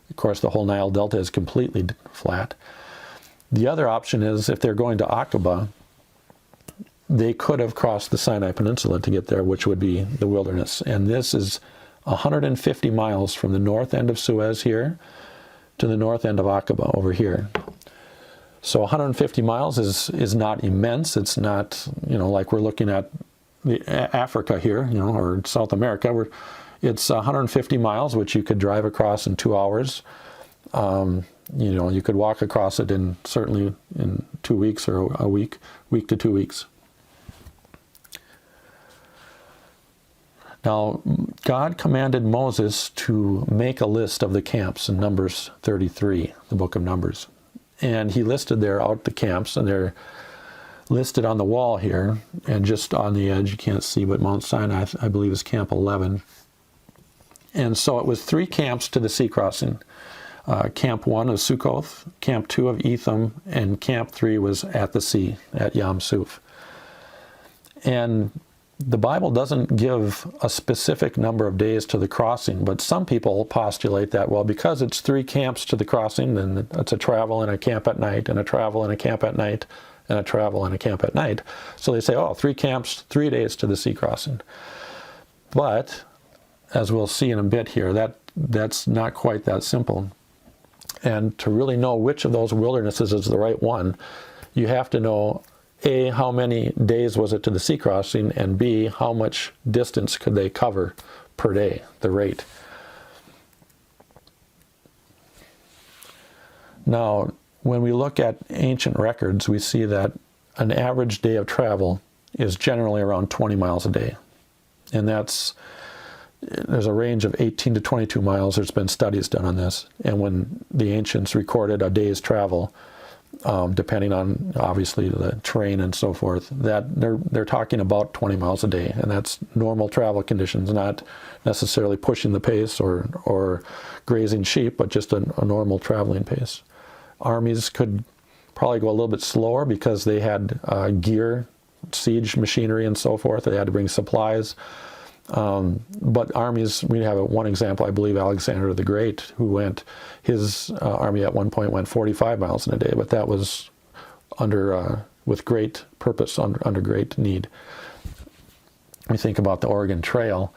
Of course, the whole Nile Delta is completely flat. The other option is if they're going to Aqaba, they could have crossed the Sinai Peninsula to get there, which would be the wilderness. And this is 150 miles from the north end of Suez here to the north end of Aqaba over here. So 150 miles is not immense. It's not, like we're looking at Africa here, or South America. It's 150 miles, which you could drive across in 2 hours. You could walk across it certainly in 2 weeks or a week to 2 weeks. Now, God commanded Moses to make a list of the camps in Numbers 33, the book of Numbers. And he listed there out the camps, and they're listed on the wall here, and just on the edge, you can't see, but Mount Sinai, I believe, is Camp 11. And so it was 3 camps to the sea crossing. Camp 1 of Sukkoth, Camp 2 of Etham, and Camp 3 was at the sea, at Yam Suf. And the Bible doesn't give a specific number of days to the crossing, but some people postulate that, well, because it's 3 camps to the crossing, then it's a travel and a camp at night, and a travel and a camp at night, and a travel and a camp at night. So they say, 3 camps, 3 days to the sea crossing. But, as we'll see in a bit here, that's not quite that simple. And to really know which of those wildernesses is the right one, you have to know, A, how many days was it to the sea crossing, and B, how much distance could they cover per day, the rate. Now, when we look at ancient records, we see that an average day of travel is generally around 20 miles a day. And there's a range of 18 to 22 miles. There's been studies done on this. And when the ancients recorded a day's travel, depending on obviously the terrain and so forth, that they're talking about 20 miles a day, and that's normal travel conditions, not necessarily pushing the pace or grazing sheep, but just a normal traveling pace. Armies could probably go a little bit slower because they had gear, siege machinery and so forth. They had to bring supplies. But armies, we have one example, I believe Alexander the Great, his army at one point went 45 miles in a day, but that was with great purpose, under great need. We think about the Oregon Trail.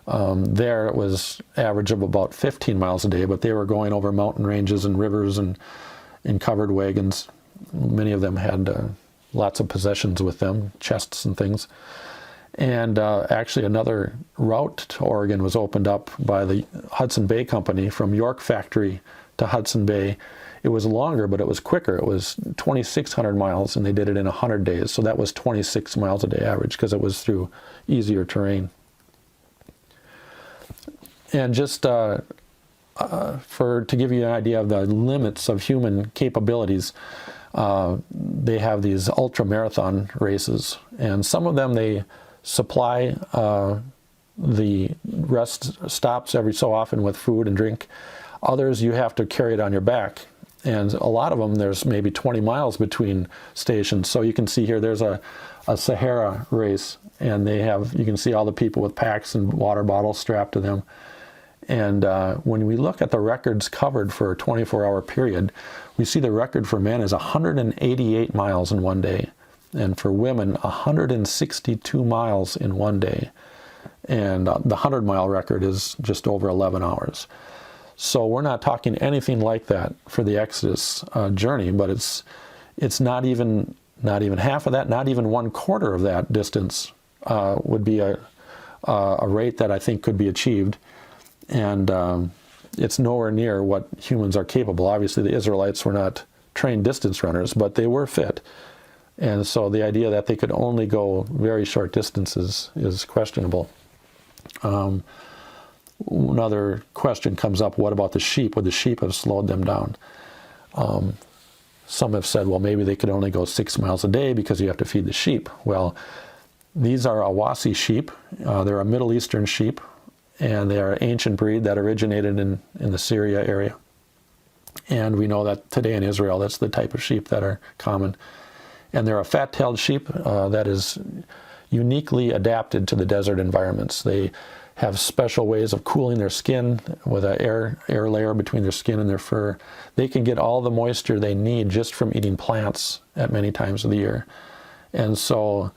There it was average of about 15 miles a day, but they were going over mountain ranges and rivers and in covered wagons. Many of them had lots of possessions with them, chests and things. And actually another route to Oregon was opened up by the Hudson Bay Company from York Factory to Hudson Bay. It was longer, but it was quicker. It was 2,600 miles, and they did it in 100 days. So that was 26 miles a day average because it was through easier terrain. And just to give you an idea of the limits of human capabilities, they have these ultra marathon races, and some of them they supply the rest stops every so often with food and drink. Others you have to carry it on your back, and a lot of them there's maybe 20 miles between stations. So you can see here there's a Sahara race, and they have, you can see all the people with packs and water bottles strapped to them. And when we look at the records covered for a 24-hour period, we see the record for men is 188 miles in one day, and for women 162 miles in one day. And the 100-mile record is just over 11 hours. So we're not talking anything like that for the Exodus journey, but it's not even half of that, not even 1/4 of that distance would be a rate that I think could be achieved. And it's nowhere near what humans are capable. Obviously, the Israelites were not trained distance runners, but they were fit. And so the idea that they could only go very short distances is questionable. Another question comes up, what about the sheep? Would the sheep have slowed them down? Some have said, well, maybe they could only go 6 miles a day because you have to feed the sheep. Well, these are Awasi sheep. They're a Middle Eastern sheep, and they are an ancient breed that originated in the Syria area. And we know that today in Israel, that's the type of sheep that are common. And they're a fat-tailed sheep that is uniquely adapted to the desert environments. They have special ways of cooling their skin with an air layer between their skin and their fur. They can get all the moisture they need just from eating plants at many times of the year. And so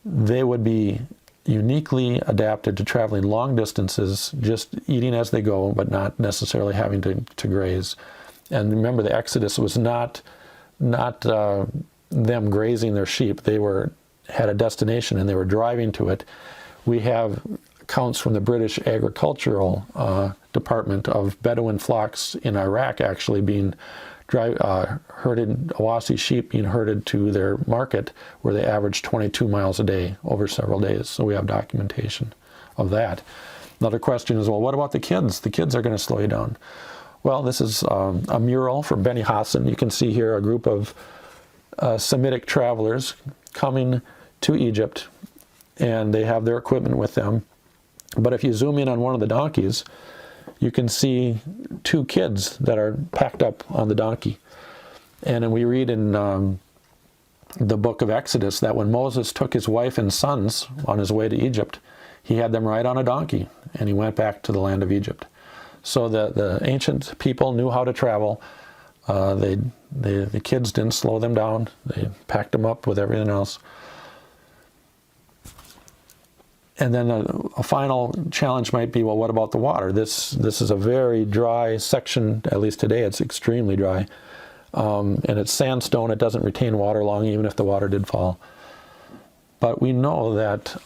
they would be uniquely adapted to traveling long distances, just eating as they go, but not necessarily having to graze. And remember, the Exodus was not them grazing their sheep. They had a destination and they were driving to it. We have accounts from the British Agricultural Department of Bedouin flocks in Iraq actually being herded, Awasi sheep being herded to their market, where they averaged 22 miles a day over several days. So we have documentation of that. Another question is, well, what about the kids? The kids are going to slow you down. Well, this is a mural from Beni Hassan. You can see here a group of Semitic travelers coming to Egypt, and they have their equipment with them. But if you zoom in on one of the donkeys, you can see 2 kids that are packed up on the donkey. And then we read in the book of Exodus that when Moses took his wife and sons on his way to Egypt, he had them ride on a donkey, and he went back to the land of Egypt. So the ancient people knew how to travel. The kids didn't slow them down. They packed them up with everything else. And then a final challenge might be, well, what about the water? This is a very dry section, at least today it's extremely dry. And it's sandstone, it doesn't retain water long, even if the water did fall. But we know that,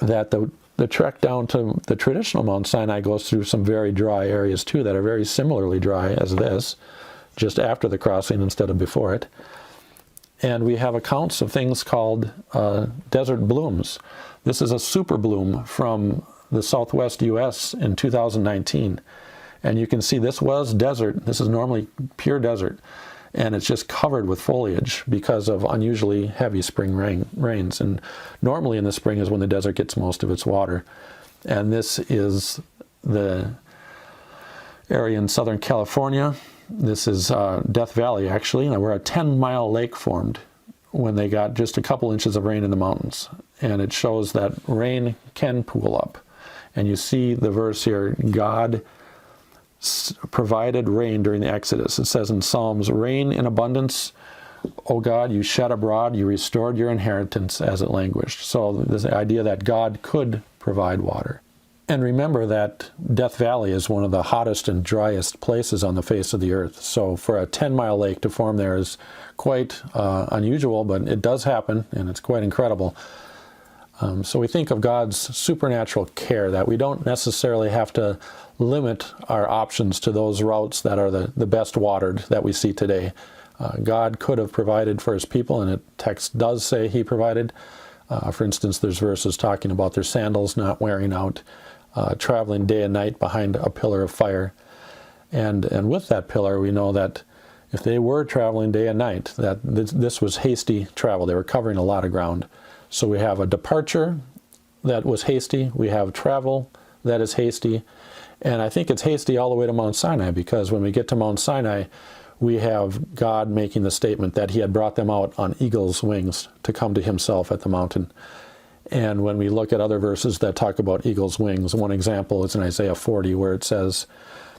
that the trek down to the traditional Mount Sinai goes through some very dry areas too, that are very similarly dry as this, just after the crossing instead of before it. And we have accounts of things called desert blooms. This is a super bloom from the southwest U.S. in 2019. And you can see this was desert. This is normally pure desert. And it's just covered with foliage because of unusually heavy spring rains. And normally in the spring is when the desert gets most of its water. And this is the area in Southern California. This is Death Valley, actually, where a 10-mile lake formed when they got just a couple inches of rain in the mountains. And it shows that rain can pool up. And you see the verse here, God provided rain during the Exodus. It says in Psalms, rain in abundance, O God, you shed abroad, you restored your inheritance as it languished. So this idea that God could provide water. And remember that Death Valley is one of the hottest and driest places on the face of the earth. So for a 10-mile lake to form there is quite unusual, but it does happen, and it's quite incredible. So we think of God's supernatural care, that we don't necessarily have to limit our options to those routes that are the best watered that we see today. God could have provided for his people, and the text does say he provided. For instance, there's verses talking about their sandals not wearing out, traveling day and night behind a pillar of fire. And with that pillar, we know that if they were traveling day and night, that this was hasty travel. They were covering a lot of ground. So we have a departure that was hasty. We have travel that is hasty. And I think it's hasty all the way to Mount Sinai, because when we get to Mount Sinai, we have God making the statement that he had brought them out on eagle's wings to come to himself at the mountain. And when we look at other verses that talk about eagle's wings, one example is in Isaiah 40, where it says,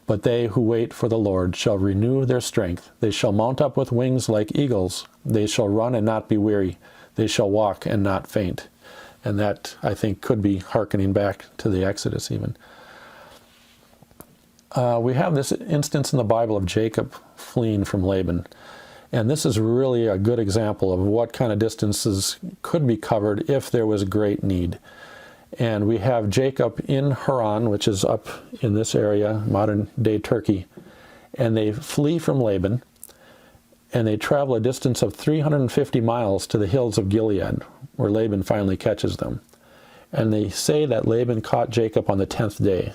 "But they who wait for the Lord shall renew their strength. They shall mount up with wings like eagles. They shall run and not be weary. They shall walk and not faint." And that, I think, could be hearkening back to the Exodus even. We have this instance in the Bible of Jacob fleeing from Laban. And this is really a good example of what kind of distances could be covered if there was great need. And we have Jacob in Haran, which is up in this area, modern-day Turkey. And they flee from Laban, and they travel a distance of 350 miles to the hills of Gilead, where Laban finally catches them. And they say that Laban caught Jacob on the 10th day.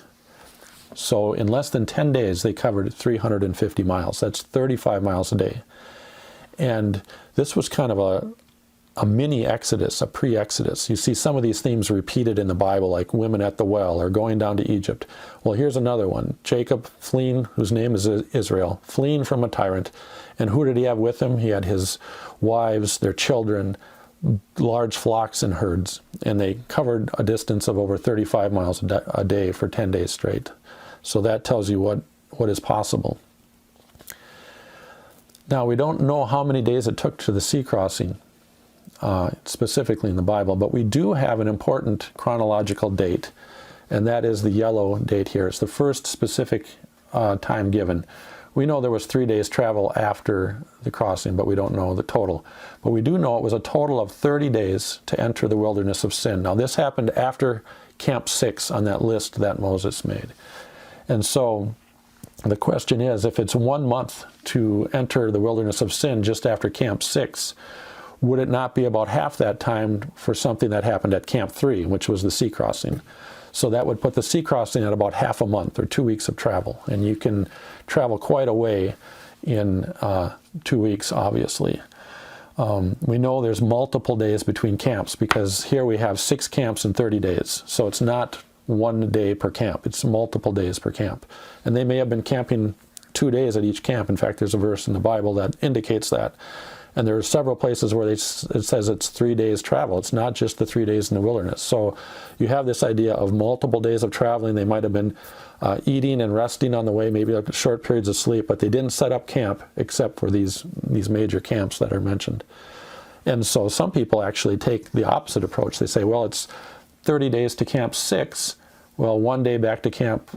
So in less than 10 days, they covered 350 miles. That's 35 miles a day. And this was kind of a mini Exodus, a pre-Exodus. You see some of these themes repeated in the Bible, like women at the well or going down to Egypt. Well, here's another one. Jacob fleeing, whose name is Israel, fleeing from a tyrant. And who did he have with him? He had his wives, their children, large flocks and herds. And they covered a distance of over 35 miles a day for 10 days straight. So that tells you what is possible. Now, we don't know how many days it took to the sea crossing, specifically in the Bible, but we do have an important chronological date, and that is the yellow date here. It's the first specific time given. We know there was 3 days travel after the crossing, but we don't know the total. But we do know it was a total of 30 days to enter the wilderness of sin. Now, this happened after Camp 6 on that list that Moses made. And so the question is, if it's 1 month to enter the wilderness of sin just after Camp 6, would it not be about half that time for something that happened at Camp 3, which was the sea crossing? So that would put the sea crossing at about half a month or 2 weeks of travel. And you can travel quite a way in 2 weeks, obviously. We know there's multiple days between camps, because here we have 6 camps in 30 days. So it's not 1 day per camp. It's multiple days per camp. And they may have been camping 2 days at each camp. In fact, there's a verse in the Bible that indicates that. And there are several places where it says it's 3 days travel. It's not just the 3 days in the wilderness. So you have this idea of multiple days of traveling. They might have been eating and resting on the way, maybe short periods of sleep, but they didn't set up camp except for these major camps that are mentioned. And so some people actually take the opposite approach. They say, well, it's 30 days to Camp 6. Well, 1 day back to Camp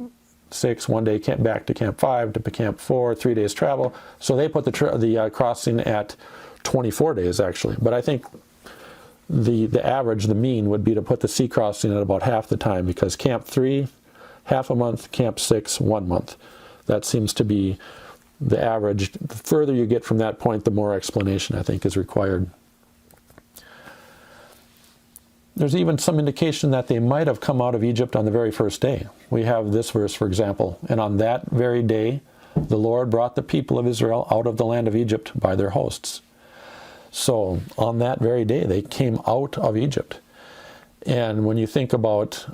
6, 1 day back to Camp 5, to Camp 4, 3 days travel. So they put the crossing at 24 days, actually. But I think the average, the mean, would be to put the sea crossing at about half the time, because Camp 3, half a month, Camp 6, 1 month. That seems to be the average. The further you get from that point, the more explanation, I think, is required. There's even some indication that they might have come out of Egypt on the very first day. We have this verse, for example, "And on that very day, the Lord brought the people of Israel out of the land of Egypt by their hosts." So on that very day, they came out of Egypt. And when you think about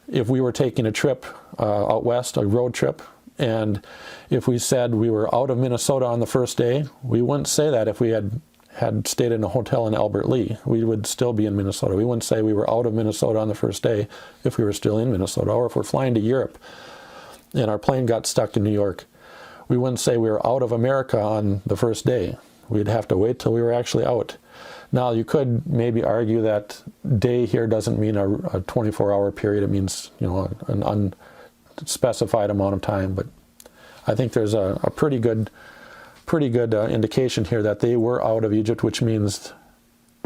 if we were taking a trip out west, a road trip, and if we said we were out of Minnesota on the first day, we wouldn't say that if we had stayed in a hotel in Albert Lea. We would still be in Minnesota. We wouldn't say we were out of Minnesota on the first day if we were still in Minnesota. Or if we're flying to Europe and our plane got stuck in New York, we wouldn't say we were out of America on the first day. We'd have to wait till we were actually out. Now, you could maybe argue that day here doesn't mean a 24-hour period. It means, an unspecified amount of time. But I think there's a pretty good indication here that they were out of Egypt, which means,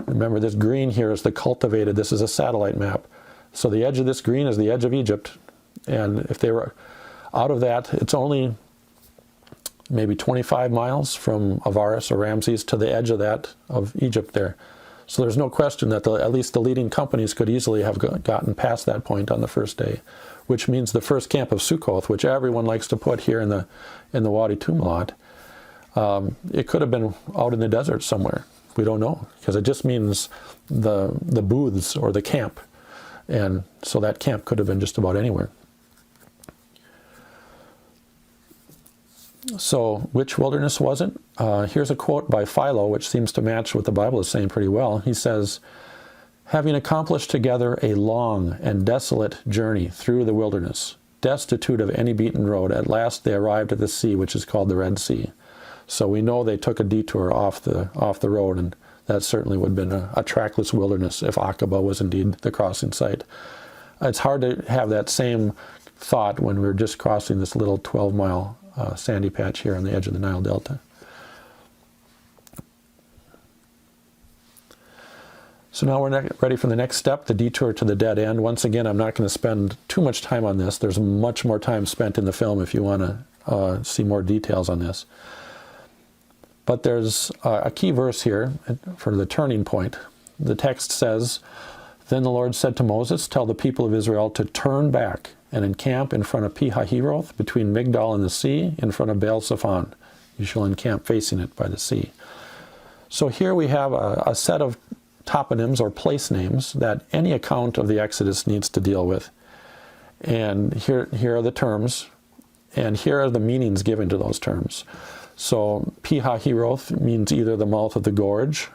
remember, this green here is the cultivated. This is a satellite map. So the edge of this green is the edge of Egypt. And if they were out of that, it's only maybe 25 miles from Avaris or Ramses to the edge of Egypt there. So there's no question that at least the leading companies could easily have gotten past that point on the first day, which means the first camp of Sukkoth, which everyone likes to put here in the Wadi Tumlot, it could have been out in the desert somewhere. We don't know, because it just means the booths or the camp. And so that camp could have been just about anywhere. So which wilderness was it? Here's a quote by Philo, which seems to match what the Bible is saying pretty well. He says, "Having accomplished together a long and desolate journey through the wilderness, destitute of any beaten road, at last they arrived at the sea, which is called the Red Sea." So we know they took a detour off the road, and that certainly would have been a trackless wilderness if Aqaba was indeed the crossing site. It's hard to have that same thought when we're just crossing this little 12-mile sandy patch here on the edge of the Nile Delta. So now we're ready for the next step, the detour to the dead end. Once again, I'm not going to spend too much time on this. There's much more time spent in the film if you want to see more details on this. But there's a key verse here for the turning point. The text says, "Then the Lord said to Moses, tell the people of Israel to turn back and encamp in front of Pi-hahiroth, between Migdal and the sea, in front of Baal-Zephon. You shall encamp facing it by the sea." So here we have a set of toponyms or place names that any account of the Exodus needs to deal with. And here are the terms, and here are the meanings given to those terms. So Pi-hahiroth means either the mouth of the gorge,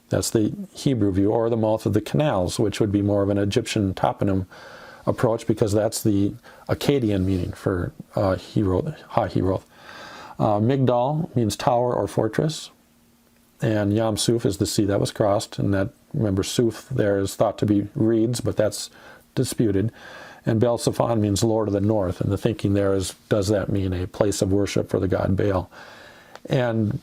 that's the Hebrew view, or the mouth of the canals, which would be more of an Egyptian toponym approach, because that's the Akkadian meaning for Ha-hiroth. Migdal means tower or fortress, and Yam Suf is the sea that was crossed, and that, remember, Suf there is thought to be reeds, but that's disputed. And Baal-Zephon means Lord of the North, and the thinking there is, does that mean a place of worship for the god Baal? And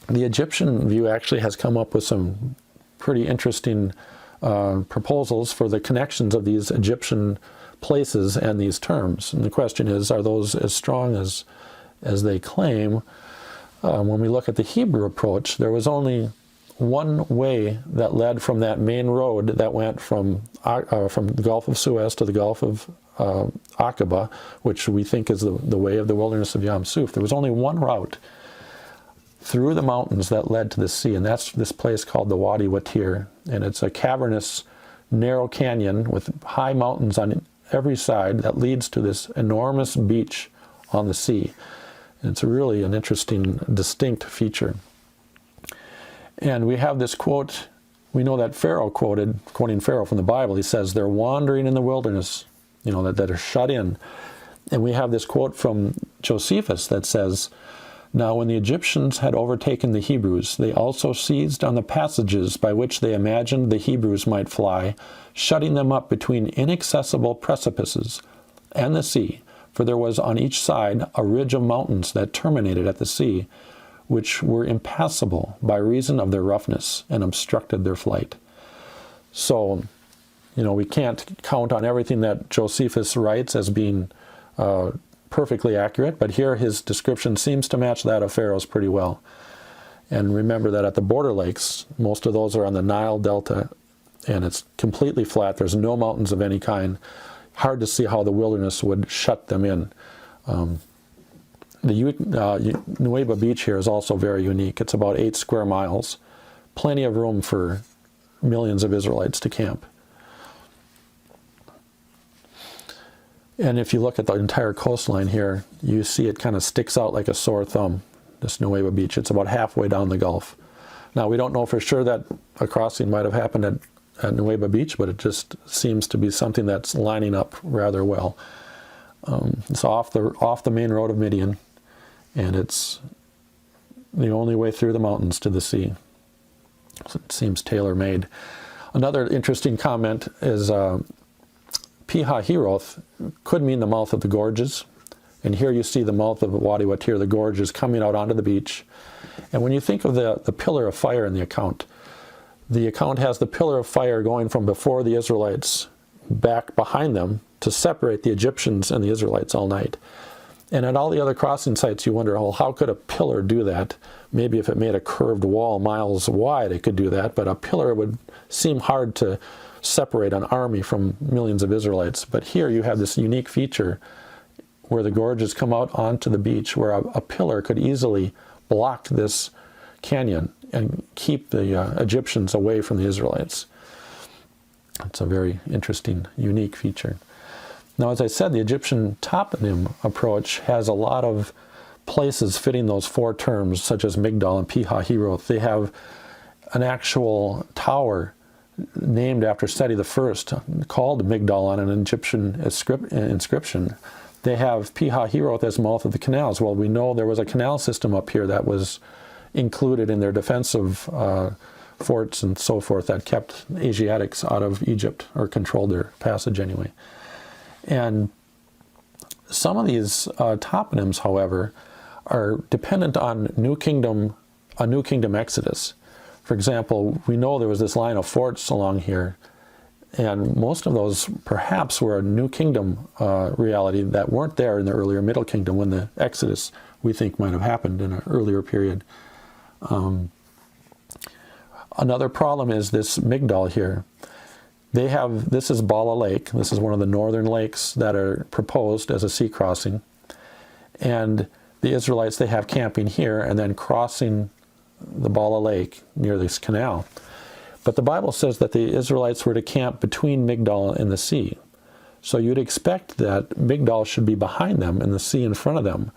the Egyptian view actually has come up with some pretty interesting proposals for the connections of these Egyptian places and these terms. And the question is, are those as strong as they claim? When we look at the Hebrew approach, there was only one way that led from that main road that went from the Gulf of Suez to the Gulf of Aqaba, which we think is the way of the wilderness of Yam Suf. There was only one route through the mountains that led to the sea, and that's this place called the Wadi Watir. And it's a cavernous, narrow canyon with high mountains on every side that leads to this enormous beach on the sea. And it's really an interesting, distinct feature. And we have this quote, we know that Pharaoh quoting Pharaoh from the Bible, he says, they're wandering in the wilderness, that are shut in. And we have this quote from Josephus that says, "Now when the Egyptians had overtaken the Hebrews, they also seized on the passages by which they imagined the Hebrews might fly, shutting them up between inaccessible precipices and the sea, for there was on each side a ridge of mountains that terminated at the sea, which were impassable by reason of their roughness and obstructed their flight." So, we can't count on everything that Josephus writes as being perfectly accurate, but here his description seems to match that of Pharaoh's pretty well. And remember that at the border lakes, most of those are on the Nile Delta, and it's completely flat. There's no mountains of any kind. Hard to see how the wilderness would shut them in. The Nuweiba Beach here is also very unique. It's about 8 square miles. Plenty of room for millions of Israelites to camp. And if you look at the entire coastline here, you see it kind of sticks out like a sore thumb, this Nuweiba Beach. It's about halfway down the Gulf. Now, we don't know for sure that a crossing might have happened at Nuweiba Beach, but it just seems to be something that's lining up rather well. It's off the main road of Midian, and it's the only way through the mountains to the sea. So it seems tailor-made. Another interesting comment is Pi-hahiroth could mean the mouth of the gorges. And here you see the mouth of Wadi Watir, the gorges coming out onto the beach. And when you think of the pillar of fire in the account has the pillar of fire going from before the Israelites back behind them to separate the Egyptians and the Israelites all night. And at all the other crossing sites, you wonder, well, how could a pillar do that? Maybe if it made a curved wall miles wide, it could do that, but a pillar would seem hard to separate an army from millions of Israelites. But here you have this unique feature where the gorges come out onto the beach, where a pillar could easily block this canyon and keep the Egyptians away from the Israelites. It's a very interesting, unique feature. Now, as I said, the Egyptian toponym approach has a lot of places fitting those four terms, such as Migdal and Pi-Hahiroth. They have an actual tower named after Seti I, called Migdal on an Egyptian inscription. They have Pi-Hahiroth as mouth of the canals. Well, we know there was a canal system up here that was included in their defensive forts and so forth that kept Asiatics out of Egypt, or controlled their passage anyway. And some of these toponyms, however, are dependent on a New Kingdom exodus. For example, we know there was this line of forts along here, and most of those perhaps were a New Kingdom reality that weren't there in the earlier Middle Kingdom, when the exodus, we think, might have happened in an earlier period. Another problem is this Migdal here. This is Bala Lake. This is one of the northern lakes that are proposed as a sea crossing. And the Israelites, they have camping here and then crossing the Bala Lake near this canal. But the Bible says that the Israelites were to camp between Migdal and the sea. So you'd expect that Migdal should be behind them and the sea in front of them.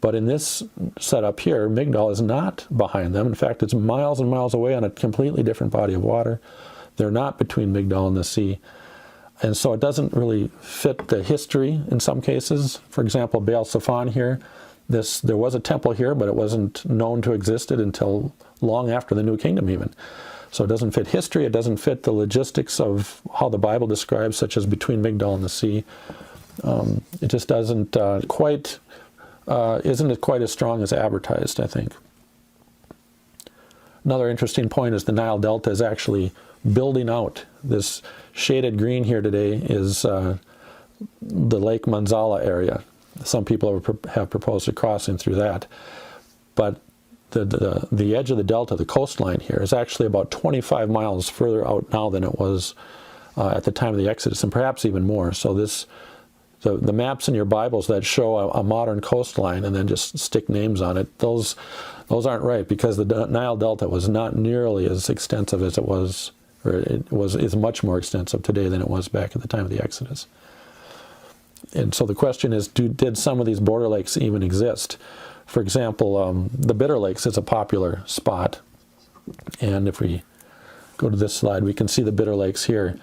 But in this setup here, Migdal is not behind them. In fact, it's miles and miles away on a completely different body of water. They're not between Migdal and the sea. And so it doesn't really fit the history in some cases. For example, Baal Zephon here, there was a temple here, but it wasn't known to existed until long after the New Kingdom even. So it doesn't fit history, it doesn't fit the logistics of how the Bible describes, such as between Migdal and the sea. It just doesn't isn't quite as strong as advertised, I think. Another interesting point is the Nile Delta is actually building out. This shaded green here today is the Lake Manzala area. Some people have proposed a crossing through that. But the edge of the delta, the coastline here, is actually about 25 miles further out now than it was at the time of the Exodus, and perhaps even more. So the maps in your Bibles that show a modern coastline and then just stick names on it, those aren't right, because the Nile Delta was not nearly as extensive as it was, or is much more extensive today than it was back at the time of the Exodus. And so the question is, did some of these border lakes even exist? For example, the Bitter Lakes is a popular spot. And if we go to this slide, we can see the Bitter Lakes here.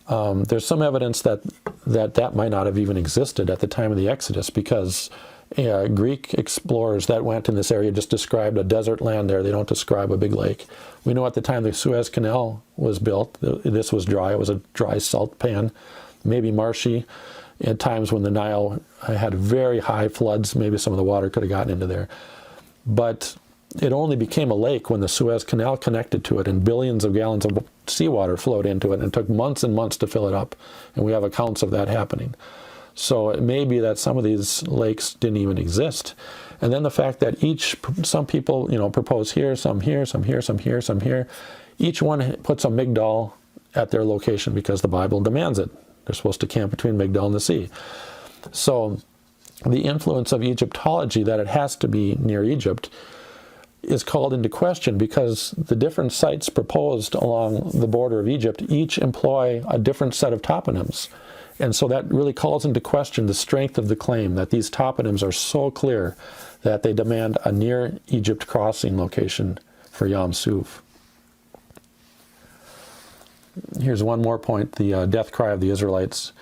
There's some evidence that might not have even existed at the time of the Exodus, because Greek explorers that went in this area just described a desert land there. They don't describe a big lake. We know at the time the Suez Canal was built, this was dry. It was a dry salt pan, maybe marshy. At times when the Nile had very high floods, maybe some of the water could have gotten into there. But it only became a lake when the Suez Canal connected to it, and billions of gallons of seawater flowed into it, and it took months and months to fill it up. And we have accounts of that happening. So it may be that some of these lakes didn't even exist. And then the fact that some people, propose here, some here, some here, some here, some here. Each one puts a Migdal at their location because the Bible demands it. They're supposed to camp between Migdal and the sea. So the influence of Egyptology, that it has to be near Egypt, is called into question because the different sites proposed along the border of Egypt each employ a different set of toponyms. And so that really calls into question the strength of the claim that these toponyms are so clear that they demand a near Egypt crossing location for Yam Suf. Here's one more point, the death cry of the Israelites.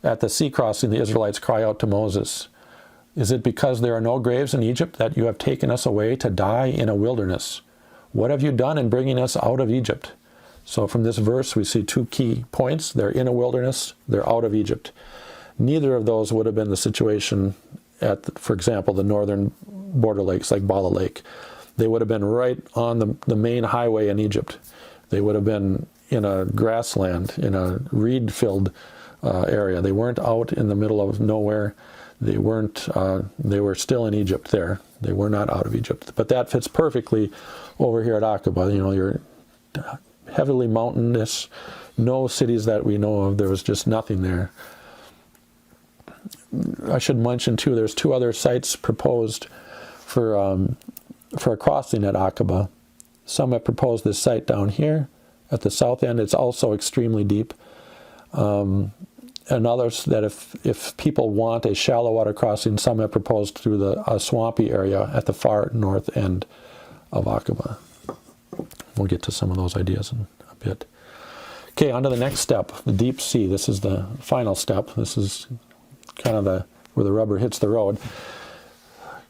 At the sea crossing, the Israelites cry out to Moses, "Is it because there are no graves in Egypt that you have taken us away to die in a wilderness? What have you done in bringing us out of Egypt?" So from this verse, we see two key points. They're in a wilderness, they're out of Egypt. Neither of those would have been the situation at, for example, the northern border lakes like Bala Lake. They would have been right on the main highway in Egypt. They would have been in a grassland, in a reed-filled area. They weren't out in the middle of nowhere. They weren't. They were still in Egypt there. They were not out of Egypt. But that fits perfectly over here at Aqaba. You know, you're heavily mountainous. No cities that we know of. There was just nothing there. I should mention too, there's 2 other sites proposed for a crossing at Aqaba. Some have proposed this site down here at the south end. It's also extremely deep. And others that if people want a shallow water crossing, some have proposed through a swampy area at the far north end of Aqaba. We'll get to some of those ideas in a bit. Okay, on to the next step, the deep sea. This is the final step. This is kind of where the rubber hits the road.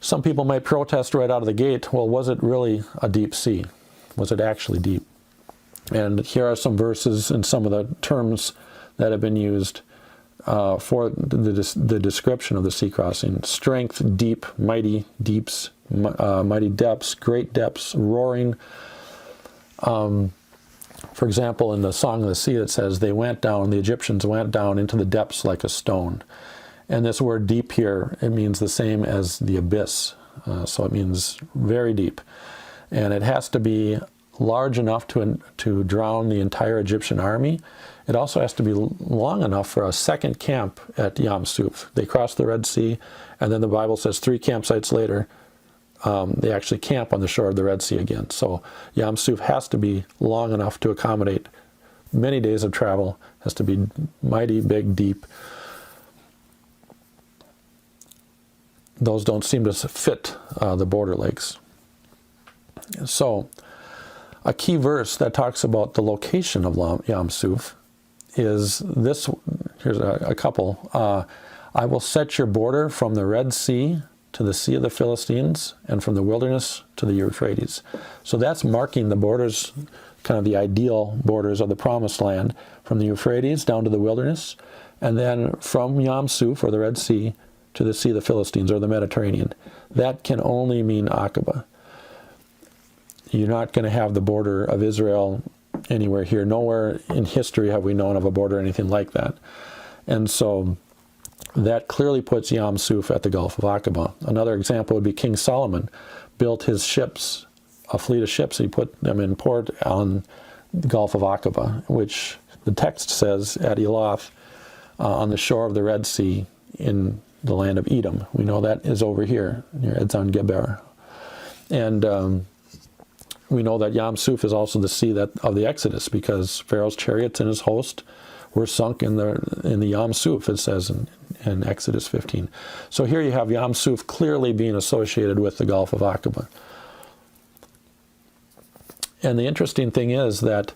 Some people might protest right out of the gate, well, was it really a deep sea? Was it actually deep? And here are some verses and some of the terms that have been used for the description of the sea crossing. Strength, deep, mighty, deeps, mighty depths, great depths, roaring. For example, in the Song of the Sea, it says, they went down, the Egyptians went down into the depths like a stone. And this word deep here, it means the same as the abyss. So it means very deep. And it has to be large enough to drown the entire Egyptian army. It also has to be long enough for a second camp at Yam Suf. They cross the Red Sea, and then the Bible says 3 campsites later, they actually camp on the shore of the Red Sea again. So Yam Suf has to be long enough to accommodate many days of travel, has to be mighty, big, deep. Those don't seem to fit the border lakes. So a key verse that talks about the location of Yam Suf is this. Here's a couple. I will set your border from the Red Sea to the Sea of the Philistines, and from the wilderness to the Euphrates. So that's marking the borders, kind of the ideal borders of the Promised Land, from the Euphrates down to the wilderness, and then from Yam Suf, or the Red Sea, to the Sea of the Philistines, or the Mediterranean. That can only mean Aqaba. You're not going to have the border of Israel anywhere here. Nowhere in history have we known of a border or anything like that. And so that clearly puts Yam Suf at the Gulf of Aqaba. Another example would be King Solomon built his ships, a fleet of ships. He put them in port on the Gulf of Aqaba, which the text says at Elath, on the shore of the Red Sea in the land of Edom. We know that is over here near Edzon Geber. And we know that Yam Suf is also the sea of the Exodus, because Pharaoh's chariots and his host were sunk in the Yam Suf, it says in Exodus 15. So here you have Yam Suf clearly being associated with the Gulf of Aqaba. And the interesting thing is that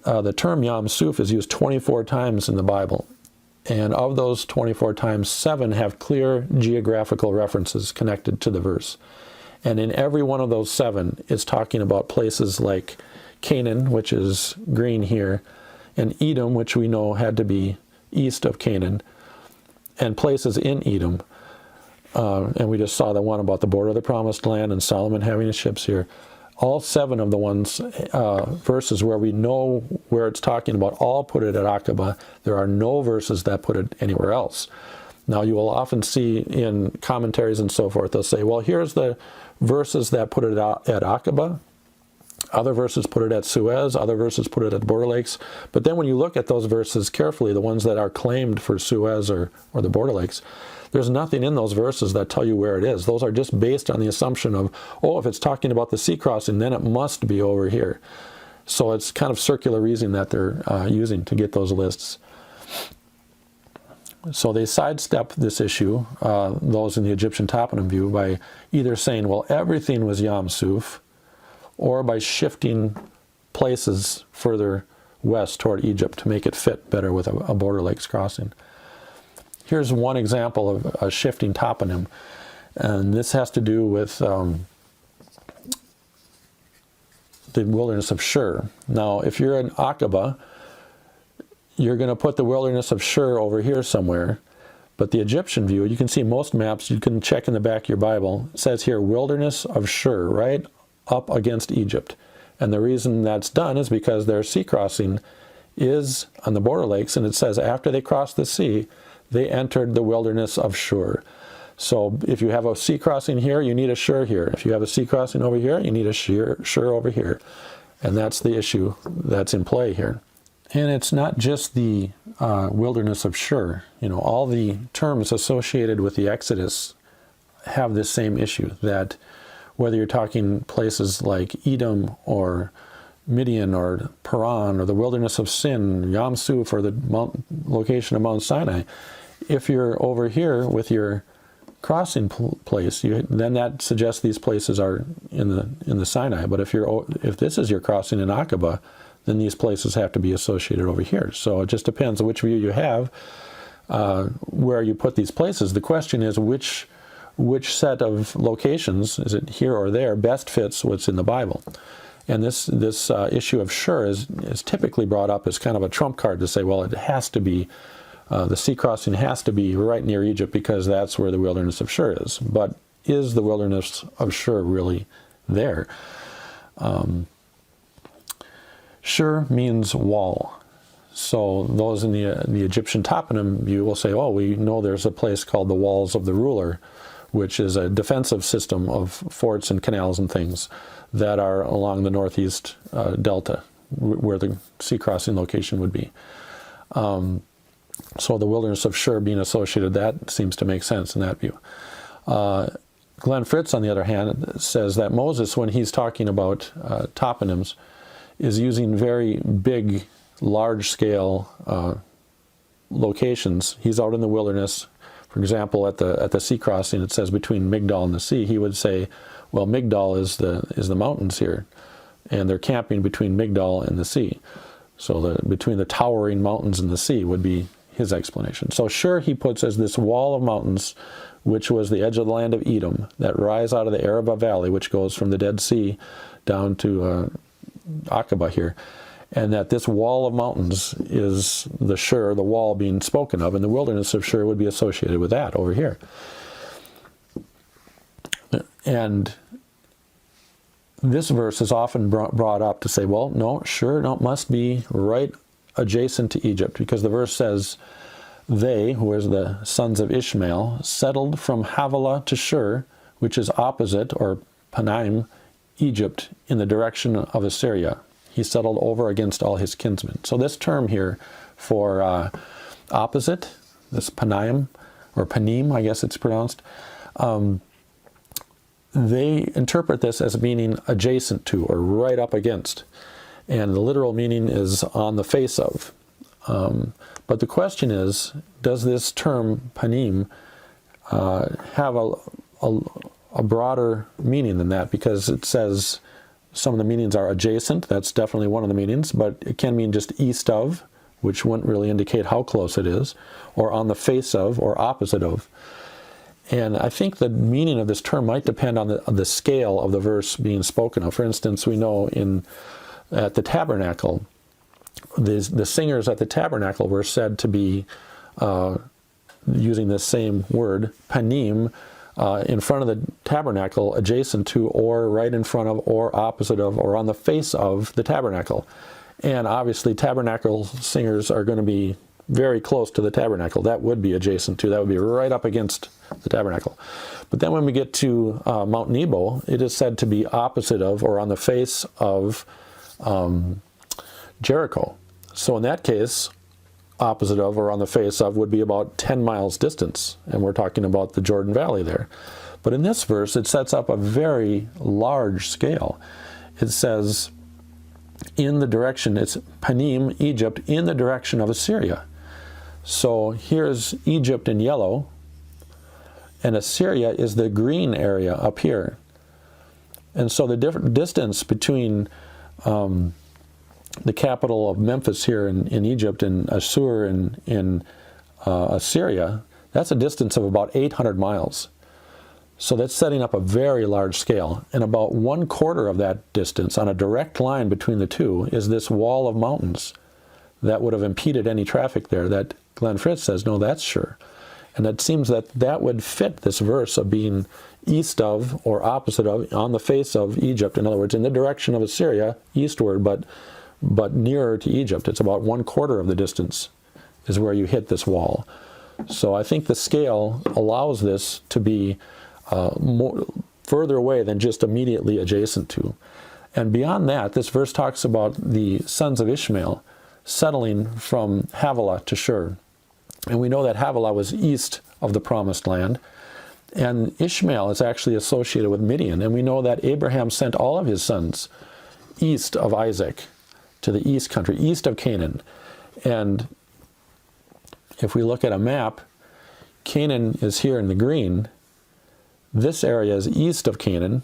the term Yam Suf is used 24 times in the Bible. And of those 24 times, 7 have clear geographical references connected to the verse. And in every one of those 7, it's talking about places like Canaan, which is green here, and Edom, which we know had to be east of Canaan, and places in Edom. And we just saw the one about the border of the Promised Land and Solomon having his ships here. All 7 of the verses where we know where it's talking about all put it at Aqaba. There are no verses that put it anywhere else. Now you will often see in commentaries and so forth, they'll say, well, here's the verses that put it at Aqaba. Other verses put it at Suez, other verses put it at border lakes. But then when you look at those verses carefully, the ones that are claimed for Suez or the border lakes, there's nothing in those verses that tell you where it is. Those are just based on the assumption of, oh, if it's talking about the sea crossing, then it must be over here. So it's kind of circular reasoning that they're using to get those lists. So they sidestep this issue, those in the Egyptian toponym view, by either saying, well, everything was Yam Suf, or by shifting places further west toward Egypt to make it fit better with a border lakes crossing. Here's one example of a shifting toponym, and this has to do with the wilderness of Shur. Now, if you're in Aqaba, you're going to put the wilderness of Shur over here somewhere, but the Egyptian view, you can see most maps, you can check in the back of your Bible, it says here, wilderness of Shur, right up against Egypt. And the reason that's done is because their sea crossing is on the border lakes, and it says after they cross the sea, they entered the wilderness of Shur. So if you have a sea crossing here, you need a Shur here. If you have a sea crossing over here, you need a Shur over here. And that's the issue that's in play here. And it's not just the wilderness of Shur. You know, all the terms associated with the Exodus have this same issue, that whether you're talking places like Edom or Midian or Paran or the wilderness of Sin, Yam Suf, or the location of Mount Sinai, if you're over here with your crossing place, then that suggests these places are in the Sinai. But if this is your crossing in Aqaba, then these places have to be associated over here. So it just depends on which view you have, where you put these places. The question is which set of locations, is it here or there, best fits what's in the Bible. And this issue of Shur is typically brought up as kind of a trump card to say, well, it has to be, the sea crossing has to be right near Egypt because that's where the wilderness of Shur is. But is the wilderness of Shur really there? Shur means wall. So those in the Egyptian toponym view will say, oh, we know there's a place called the Walls of the Ruler, which is a defensive system of forts and canals and things that are along the northeast delta, where the sea crossing location would be. So the wilderness of Shur being associated, that seems to make sense in that view. Glenn Fritz, on the other hand, says that Moses, when he's talking about toponyms, is using very big, large-scale locations. He's out in the wilderness. For example, at the sea crossing, it says between Migdal and the sea. He would say, well, Migdal is the mountains here, and they're camping between Migdal and the sea. So between the towering mountains and the sea would be his explanation. So Shur he puts as this wall of mountains, which was the edge of the land of Edom, that rise out of the Arabah Valley, which goes from the Dead Sea down to Aqaba here. And that this wall of mountains is the Shur, the wall being spoken of, and the wilderness of Shur would be associated with that over here. And this verse is often brought up to say, well, no, Shur must be right adjacent to Egypt, because the verse says, they, who is the sons of Ishmael, settled from Havilah to Shur, which is opposite, or Panaim, Egypt, in the direction of Assyria. He settled over against all his kinsmen. So this term here for opposite, this Panaim, or Panim, I guess it's pronounced, they interpret this as meaning adjacent to, or right up against. And the literal meaning is on the face of. But the question is, does this term Panim have a broader meaning than that? Because it says some of the meanings are adjacent, that's definitely one of the meanings, but it can mean just east of, which wouldn't really indicate how close it is, or on the face of, or opposite of. And I think the meaning of this term might depend on the scale of the verse being spoken of. For instance, we know at the tabernacle, the singers at the tabernacle were said to be using this same word, panim, in front of the tabernacle, adjacent to, or right in front of, or opposite of, or on the face of the tabernacle. And obviously tabernacle singers are going to be very close to the tabernacle. That would be adjacent to, that would be right up against the tabernacle. But then when we get to Mount Nebo, it is said to be opposite of, or on the face of Jericho. So in that case, opposite of, or on the face of, would be about 10 miles distance, and we're talking about the Jordan Valley there. But in this verse, it sets up a very large scale. It says, in the direction, it's Panim, Egypt, in the direction of Assyria. So here's Egypt in yellow, and Assyria is the green area up here. And so the different distance between the capital of Memphis here in Egypt and Assur in Assyria, that's a distance of about 800 miles. So that's setting up a very large scale. And about 1/4 of that distance, on a direct line between the two, is this wall of mountains that would have impeded any traffic there, that Glenn Fritz says, no, that's Shur. And it seems that would fit this verse of being east of, or opposite of, on the face of Egypt. In other words, in the direction of Assyria, eastward, but nearer to Egypt. It's about 1/4 of the distance is where you hit this wall. So I think the scale allows this to be further away than just immediately adjacent to. And beyond that, this verse talks about the sons of Ishmael settling from Havilah to Shur. And we know that Havilah was east of the Promised Land. And Ishmael is actually associated with Midian. And we know that Abraham sent all of his sons east of Isaac to the east country, east of Canaan. And if we look at a map, Canaan is here in the green. This area is east of Canaan,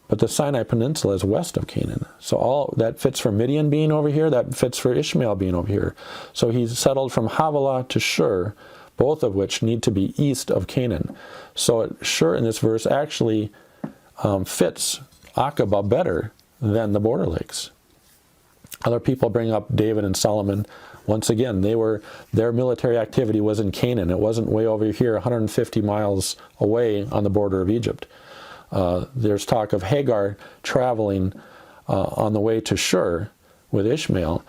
but the Sinai Peninsula is west of Canaan. So all that fits for Midian being over here, that fits for Ishmael being over here. So he's settled from Havilah to Shur, both of which need to be east of Canaan. So Shur in this verse actually fits Aqaba better than the border lakes. Other people bring up David and Solomon. Once again, their military activity was in Canaan. It wasn't way over here, 150 miles away on the border of Egypt. There's talk of Hagar traveling on the way to Shur with Ishmael.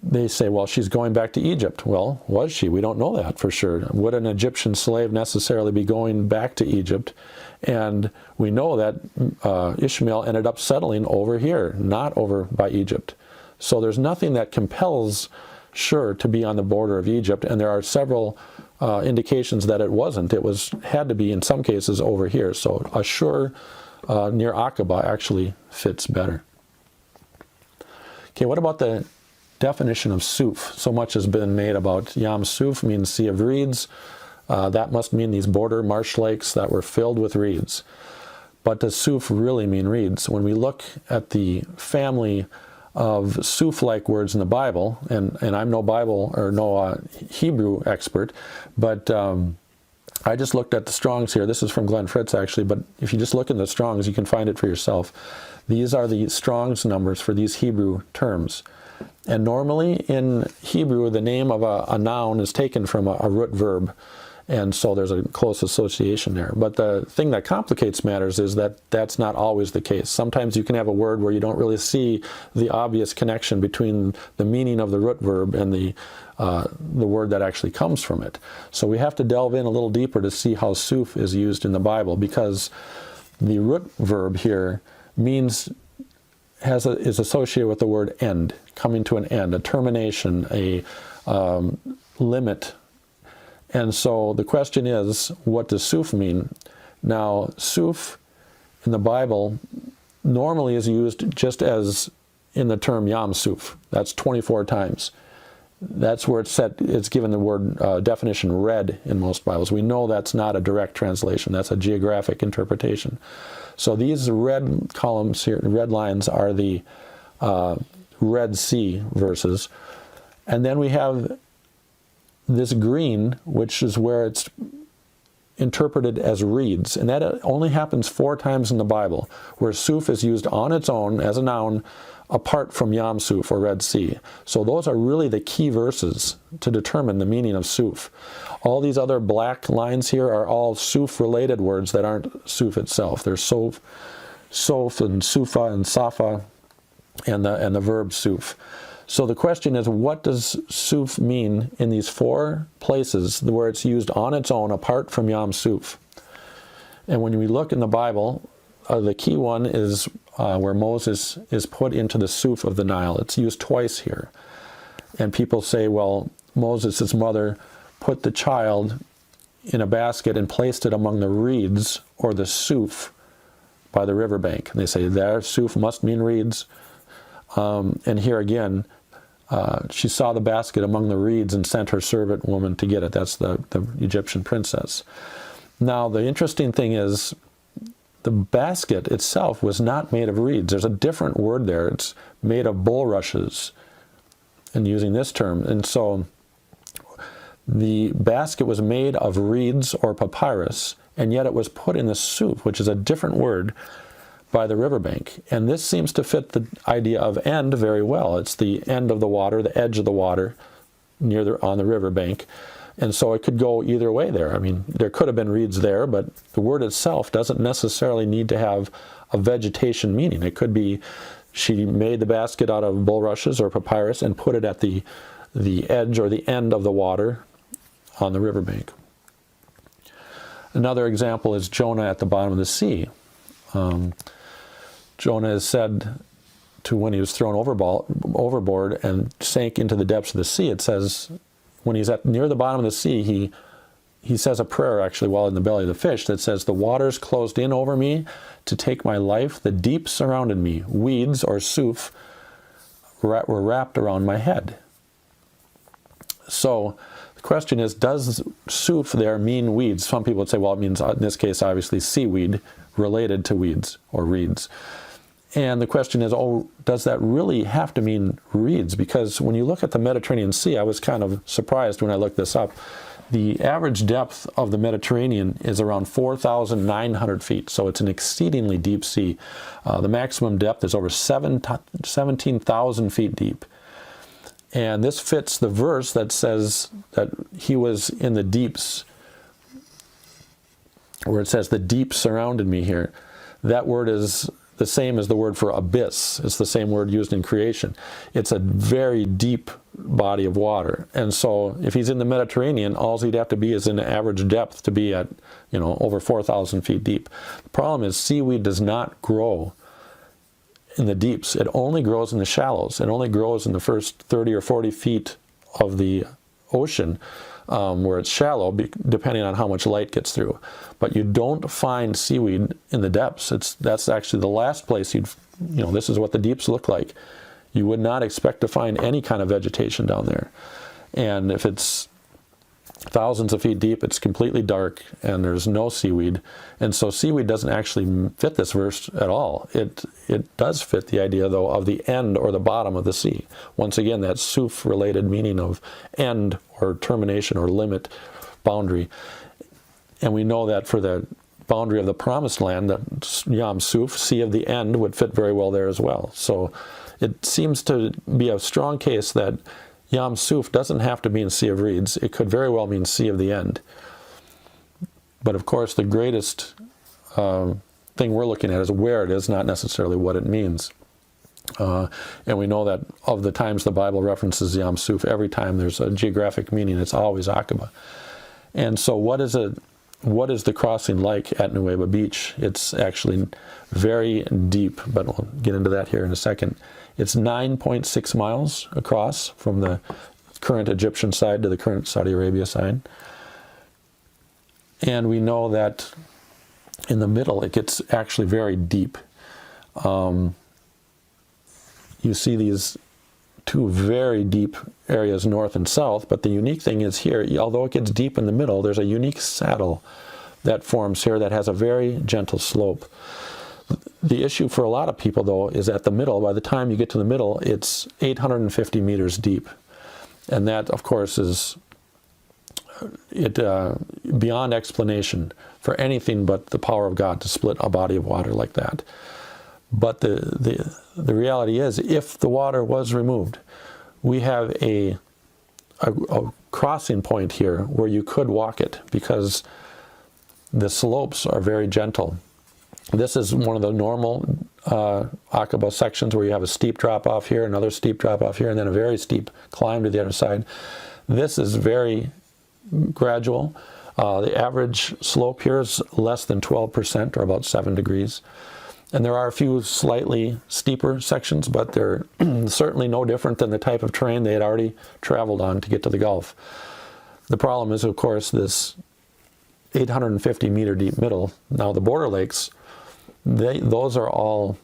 They say, well, she's going back to Egypt. Well, was she? We don't know that for sure. Would an Egyptian slave necessarily be going back to Egypt? And we know that Ishmael ended up settling over here, not over by Egypt. So there's nothing that compels Shur to be on the border of Egypt, and there are several indications that it wasn't. It had to be, in some cases, over here. So a Shur near Aqaba actually fits better. Okay, what about the definition of Suf? So much has been made about Yam Suf, means Sea of Reeds. That must mean these border marsh lakes that were filled with reeds. But does Suf really mean reeds? When we look at the family of Suf-like words in the Bible, and I'm no Bible or no Hebrew expert, but I just looked at the Strongs here. This is from Glenn Fritz actually, but if you just look in the Strongs, you can find it for yourself. These are the Strong's numbers for these Hebrew terms. And normally in Hebrew, the name of a noun is taken from a root verb. And so there's a close association there. But the thing that complicates matters is that that's not always the case. Sometimes you can have a word where you don't really see the obvious connection between the meaning of the root verb and the word that actually comes from it. So we have to delve in a little deeper to see how Suf is used in the Bible, because the root verb here is associated with the word end, coming to an end, a termination, a limit. And so the question is, what does Suf mean? Now, Suf in the Bible normally is used just as in the term Yam Suf. That's 24 times. That's where it's given the word definition red in most Bibles. We know that's not a direct translation. That's a geographic interpretation. So these red columns here, red lines, are the Red Sea verses. And then we have this green, which is where it's interpreted as reeds. And that only happens 4 times in the Bible, where Suf is used on its own as a noun apart from Yam Suf or Red Sea. So those are really the key verses to determine the meaning of Suf. All these other black lines here are all Suf-related words that aren't Suf itself. There's Sof and Sufa and Safa and the verb Suf. So the question is, what does Suf mean in these 4 places where it's used on its own apart from Yam Suf? And when we look in the Bible, the key one is where Moses is put into the Suf of the Nile. It's used twice here. And people say, well, Moses' mother put the child in a basket and placed it among the reeds or the Suf by the riverbank. And they say there, Suf must mean reeds. And here again, she saw the basket among the reeds and sent her servant woman to get it. That's the Egyptian princess. Now, the interesting thing is, the basket itself was not made of reeds. There's a different word there. It's made of bulrushes, and using this term. And so the basket was made of reeds or papyrus, and yet it was put in the Suf, which is a different word, by the riverbank. And this seems to fit the idea of end very well. It's the end of the water, the edge of the water, on the riverbank. And so it could go either way there. I mean, there could have been reeds there, but the word itself doesn't necessarily need to have a vegetation meaning. It could be she made the basket out of bulrushes or papyrus and put it at the edge or the end of the water, on the riverbank. Another example is Jonah at the bottom of the sea. Jonah is said to, when he was thrown overboard and sank into the depths of the sea, it says when he's near the bottom of the sea, he says a prayer actually while in the belly of the fish that says, "The waters closed in over me to take my life, the deep surrounded me, weeds or suf were wrapped around my head." So the question is, does suf there mean weeds? Some people would say, well, it means in this case obviously seaweed related to weeds or reeds. And the question is, does that really have to mean reeds? Because when you look at the Mediterranean Sea, I was kind of surprised when I looked this up. The average depth of the Mediterranean is around 4,900 feet, so it's an exceedingly deep sea. The maximum depth is over 17,000 feet deep. And this fits the verse that says that he was in the deeps, where it says the deep surrounded me here. That word is the same as the word for abyss. It's the same word used in creation. It's a very deep body of water. And so if he's in the Mediterranean, all he'd have to be is in the average depth to be at, over 4,000 feet deep. The problem is seaweed does not grow in the deeps. It only grows in the shallows. It only grows in the first 30 or 40 feet of the ocean, where it's shallow, depending on how much light gets through. But you don't find seaweed in the depths. That's actually the last place this is what the deeps look like. You would not expect to find any kind of vegetation down there. And if it's thousands of feet deep, it's completely dark and there's no seaweed. And so seaweed doesn't actually fit this verse at all. It does fit the idea, though, of the end or the bottom of the sea. Once again, that suf-related meaning of end or termination or limit, boundary. And we know that for the boundary of the promised land, that Yam Suf, Sea of the End, would fit very well there as well. So it seems to be a strong case that Yam Suf doesn't have to mean Sea of Reeds. It could very well mean Sea of the End. But of course, the greatest thing we're looking at is where it is, not necessarily what it means. And we know that of the times the Bible references Yam Suf, every time there's a geographic meaning, it's always Aqaba. And so what is the crossing like at Nueva Beach? It's actually very deep, but we'll get into that here in a second. It's 9.6 miles across from the current Egyptian side to the current Saudi Arabia side. And we know that in the middle it gets actually very deep. You see these two very deep areas north and south, but the unique thing is here, although it gets deep in the middle, there's a unique saddle that forms here that has a very gentle slope. The issue for a lot of people, though, is at the middle. By the time you get to the middle, it's 850 meters deep. And that, of course, is beyond explanation for anything but the power of God to split a body of water like that. But the reality is, if the water was removed, we have a crossing point here where you could walk it, because the slopes are very gentle. This is one of the normal Aqaba sections where you have a steep drop off here, another steep drop off here, and then a very steep climb to the other side. This is very gradual. The average slope here is less than 12%, or about 7 degrees. And there are a few slightly steeper sections, but they're certainly no different than the type of terrain they had already traveled on to get to the Gulf. The problem is, of course, this 850 meter deep middle. Now the border lakes, those are all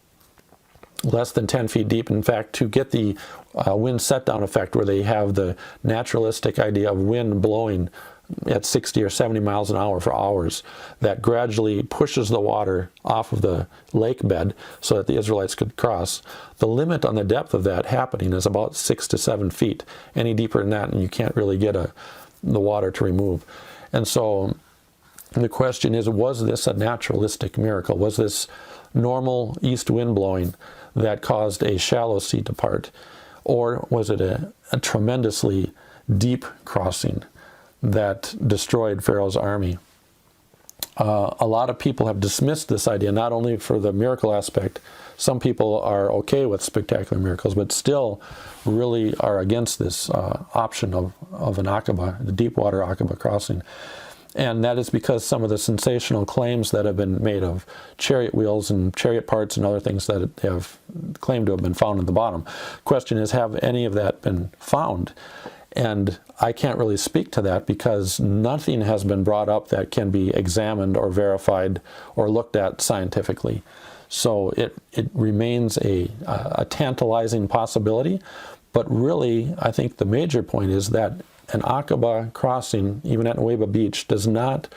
less than 10 feet deep. In fact, to get the wind set-down effect, where they have the naturalistic idea of wind blowing at 60 or 70 miles an hour for hours, that gradually pushes the water off of the lake bed so that the Israelites could cross. The limit on the depth of that happening is about 6 to 7 feet. Any deeper than that, and you can't really get the water to remove. And so the question is, was this a naturalistic miracle? Was this normal east wind blowing that caused a shallow sea to part? Or was it a tremendously deep crossing that destroyed Pharaoh's army? a lot of people have dismissed this idea, not only for the miracle aspect. Some people are okay with spectacular miracles, but still really are against this option of an Aqaba, the deep water Aqaba crossing. And that is because some of the sensational claims that have been made of chariot wheels and chariot parts and other things that have claimed to have been found at the bottom. Question is, have any of that been found? And I can't really speak to that because nothing has been brought up that can be examined or verified or looked at scientifically. So it remains a tantalizing possibility, but really I think the major point is that an Aqaba crossing, even at Nuweiba Beach, does not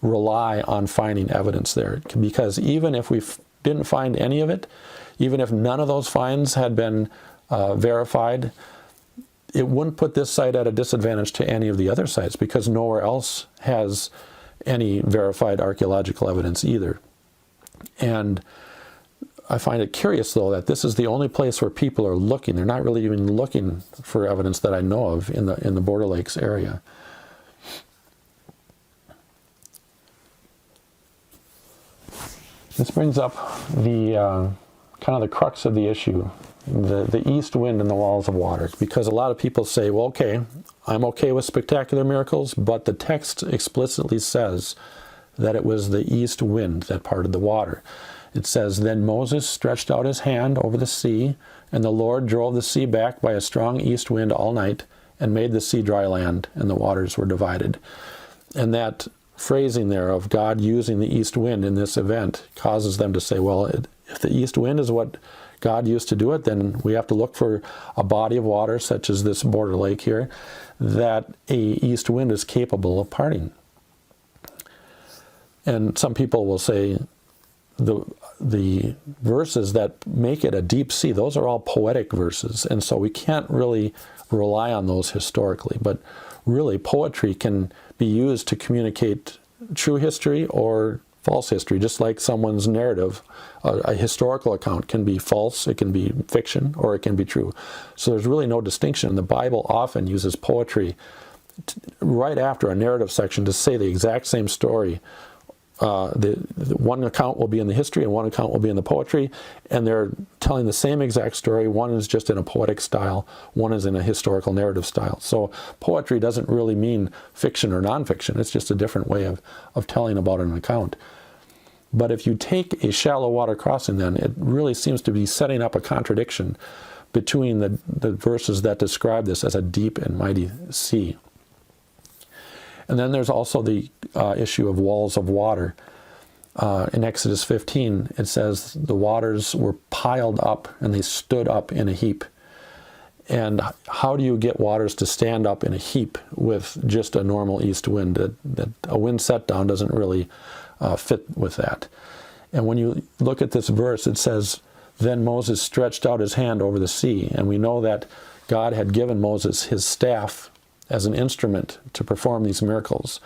rely on finding evidence there, because even if we didn't find any of it, even if none of those finds had been verified, it wouldn't put this site at a disadvantage to any of the other sites, because nowhere else has any verified archaeological evidence either. And I find it curious, though, that this is the only place where people are looking. They're not really even looking for evidence that I know of in the Border Lakes area. This brings up the kind of the crux of the issue, the east wind and the walls of water, because a lot of people say, well, okay, I'm okay with spectacular miracles, but the text explicitly says that it was the east wind that parted the water. It says, then Moses stretched out his hand over the sea, and the Lord drove the sea back by a strong east wind all night, and made the sea dry land, and the waters were divided. And that phrasing there of God using the east wind in this event causes them to say, well, if the east wind is what God used to do it, then we have to look for a body of water, such as this border lake here, that a east wind is capable of parting. And some people will say, the verses that make it a deep sea, those are all poetic verses, and so we can't really rely on those historically. But really, poetry can be used to communicate true history or false history, just like someone's narrative. A historical account can be false, it can be fiction, or it can be true. So there's really no distinction. The Bible often uses poetry right after a narrative section to say the exact same story. The one account will be in the history and one account will be in the poetry, and they're telling the same exact story. One is just in a poetic style, one is in a historical narrative style. So poetry doesn't really mean fiction or nonfiction, it's just a different way of telling about an account. But if you take a shallow water crossing, then it really seems to be setting up a contradiction between the verses that describe this as a deep and mighty sea. And then there's also the issue of walls of water. In Exodus 15, it says the waters were piled up and they stood up in a heap. And how do you get waters to stand up in a heap with just a normal east wind? That a wind set down doesn't really fit with that. And when you look at this verse, it says, then Moses stretched out his hand over the sea. And we know that God had given Moses his staff as an instrument to perform these miracles.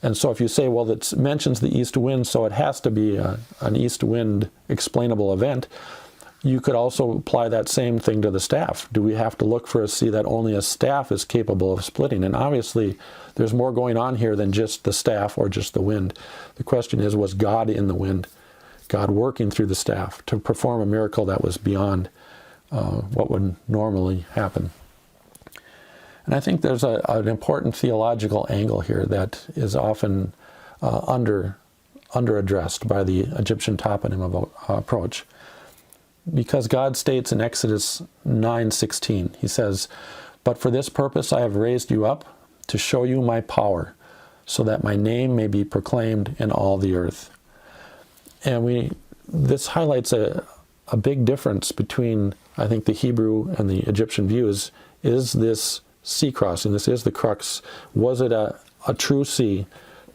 And so if you say, well, it mentions the east wind, so it has to be an east wind explainable event, you could also apply that same thing to the staff. Do we have to look for a sea that only a staff is capable of splitting? And obviously, there's more going on here than just the staff or just the wind. The question is, was God in the wind? God working through the staff to perform a miracle that was beyond what would normally happen. And I think there's an important theological angle here that is often under-addressed by the Egyptian toponym approach. Because God states in Exodus 9:16, he says, but for this purpose I have raised you up to show you my power, so that my name may be proclaimed in all the earth. And this highlights a big difference between, I think, the Hebrew and the Egyptian views. Is this sea crossing, this is the crux, was it a true sea,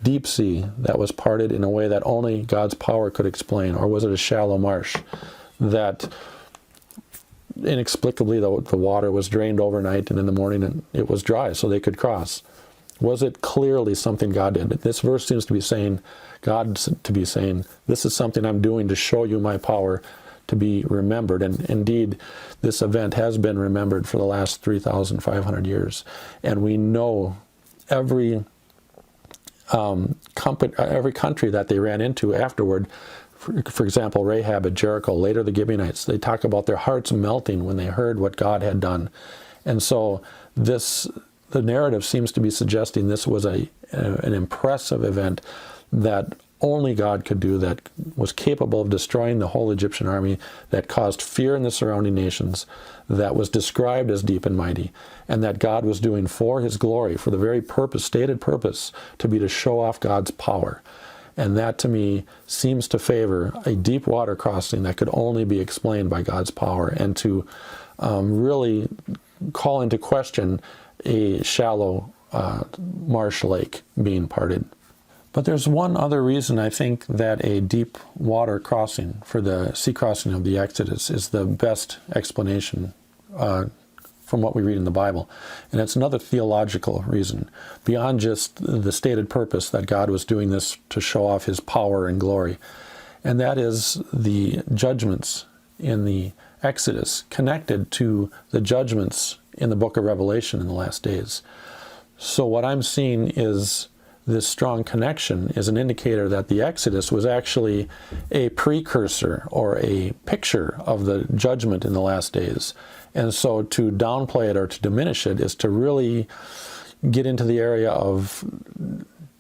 deep sea, that was parted in a way that only God's power could explain, or was it a shallow marsh that inexplicably the water was drained overnight and in the morning it was dry so they could cross? Was it clearly something God did? This verse seems to be saying, this is something I'm doing to show you my power, to be remembered. And indeed, this event has been remembered for the last 3,500 years. And we know every every country that they ran into afterward. For example, Rahab at Jericho, later the Gibeonites, they talk about their hearts melting when they heard what God had done. And so the narrative seems to be suggesting this was an impressive event that only God could do, that was capable of destroying the whole Egyptian army, that caused fear in the surrounding nations, that was described as deep and mighty, and that God was doing for his glory, for the very purpose, stated purpose, to be to show off God's power. And that to me seems to favor a deep water crossing that could only be explained by God's power, and to really call into question a shallow marsh lake being parted. But there's one other reason I think that a deep water crossing for the sea crossing of the Exodus is the best explanation from what we read in the Bible. And it's another theological reason, beyond just the stated purpose that God was doing this to show off his power and glory. And that is the judgments in the Exodus connected to the judgments in the book of Revelation in the last days. So what I'm seeing is this strong connection is an indicator that the Exodus was actually a precursor or a picture of the judgment in the last days. And so to downplay it or to diminish it is to really get into the area of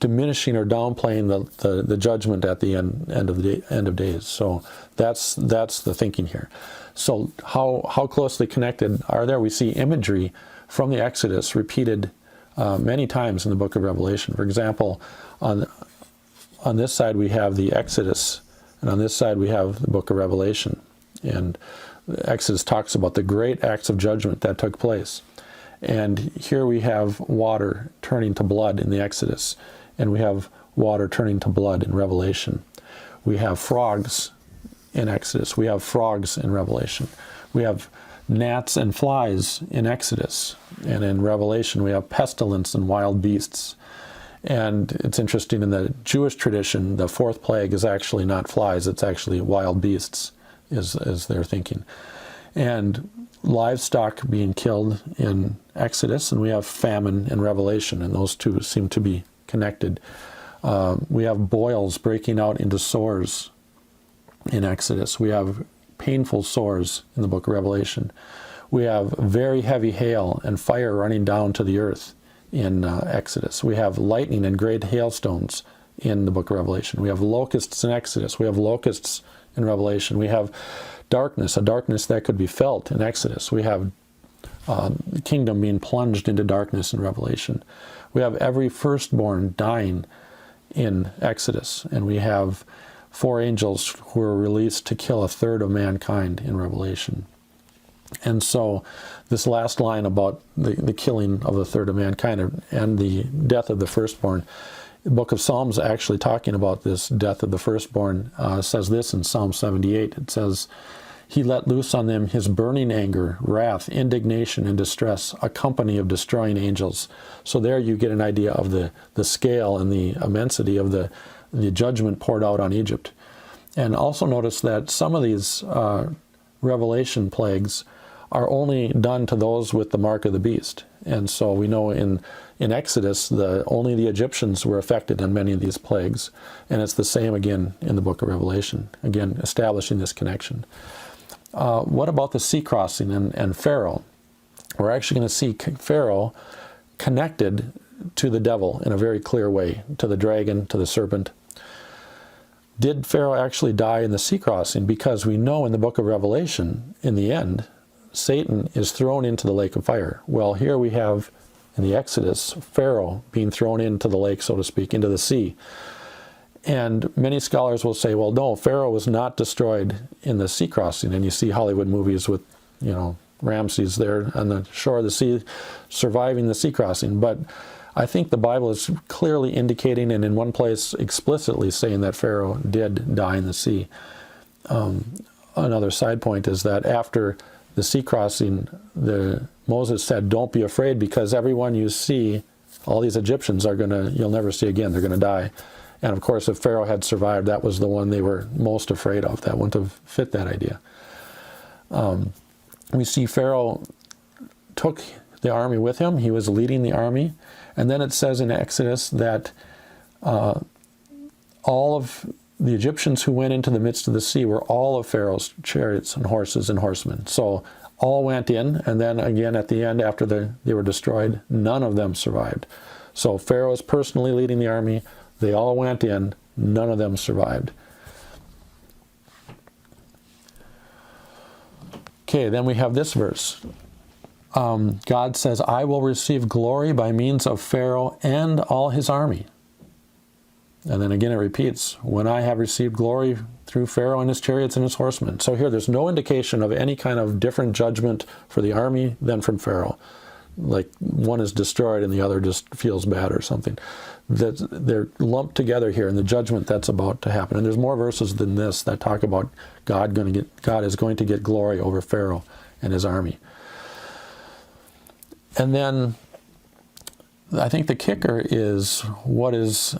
diminishing or downplaying the judgment at the end of days. So that's the thinking here. So how closely connected are there? We see imagery from the Exodus repeated many times in the book of Revelation. For example, on this side we have the Exodus, and on this side we have the book of Revelation. And the Exodus talks about the great acts of judgment that took place. And here we have water turning to blood in the Exodus, and we have water turning to blood in Revelation. We have frogs in Exodus. We have frogs in Revelation. We have gnats and flies in Exodus, and in Revelation we have pestilence and wild beasts. And it's interesting, in the Jewish tradition, the fourth plague is actually not flies, it's actually wild beasts, is their thinking. And livestock being killed in Exodus, and we have famine in Revelation, and those two seem to be connected. We have boils breaking out into sores in Exodus. We have painful sores in the book of Revelation. We have very heavy hail and fire running down to the earth in Exodus. We have lightning and great hailstones in the book of Revelation. We have locusts in Exodus. We have locusts in Revelation. We have darkness, a darkness that could be felt in Exodus. We have the kingdom being plunged into darkness in Revelation. We have every firstborn dying in Exodus, and we have 4 angels who were released to kill 1/3 of mankind in Revelation. And so this last line about the killing of 1/3 of mankind and the death of the firstborn, the book of Psalms actually talking about this death of the firstborn says this in Psalm 78. It says, "He let loose on them his burning anger, wrath, indignation, and distress, a company of destroying angels." So there you get an idea of the scale and the immensity of the judgment poured out on Egypt. And also notice that some of these Revelation plagues are only done to those with the mark of the beast. And so we know in Exodus, only the Egyptians were affected in many of these plagues. And it's the same again in the book of Revelation, again establishing this connection. What about the sea crossing and Pharaoh? We're actually going to see Pharaoh connected to the devil in a very clear way, to the dragon, to the serpent. Did Pharaoh actually die in the sea crossing? Because we know in the book of Revelation, in the end, Satan is thrown into the lake of fire. Well, here we have in the Exodus, Pharaoh being thrown into the lake, so to speak, into the sea. And many scholars will say, well, no, Pharaoh was not destroyed in the sea crossing. And you see Hollywood movies with, Ramses there on the shore of the sea, surviving the sea crossing. But I think the Bible is clearly indicating, and in one place explicitly saying, that Pharaoh did die in the sea. Another side point is that after the sea crossing, Moses said, "Don't be afraid, because everyone you see, all these Egyptians you'll never see again. They're going to die." And of course, if Pharaoh had survived, that was the one they were most afraid of. That wouldn't have fit that idea. We see Pharaoh took the army with him. He was leading the army. And then it says in Exodus that all of the Egyptians who went into the midst of the sea were all of Pharaoh's chariots and horses and horsemen. So all went in, and then again at the end, after they were destroyed, none of them survived. So Pharaoh is personally leading the army. They all went in. None of them survived. Okay, then we have this verse. God says, I will receive glory by means of Pharaoh and all his army. And then again it repeats, when I have received glory through Pharaoh and his chariots and his horsemen. So here there's no indication of any kind of different judgment for the army than from Pharaoh. Like one is destroyed and the other just feels bad or something. They're lumped together here in the judgment that's about to happen. And there's more verses than this that talk about God is going to get glory over Pharaoh and his army. And then I think the kicker is what is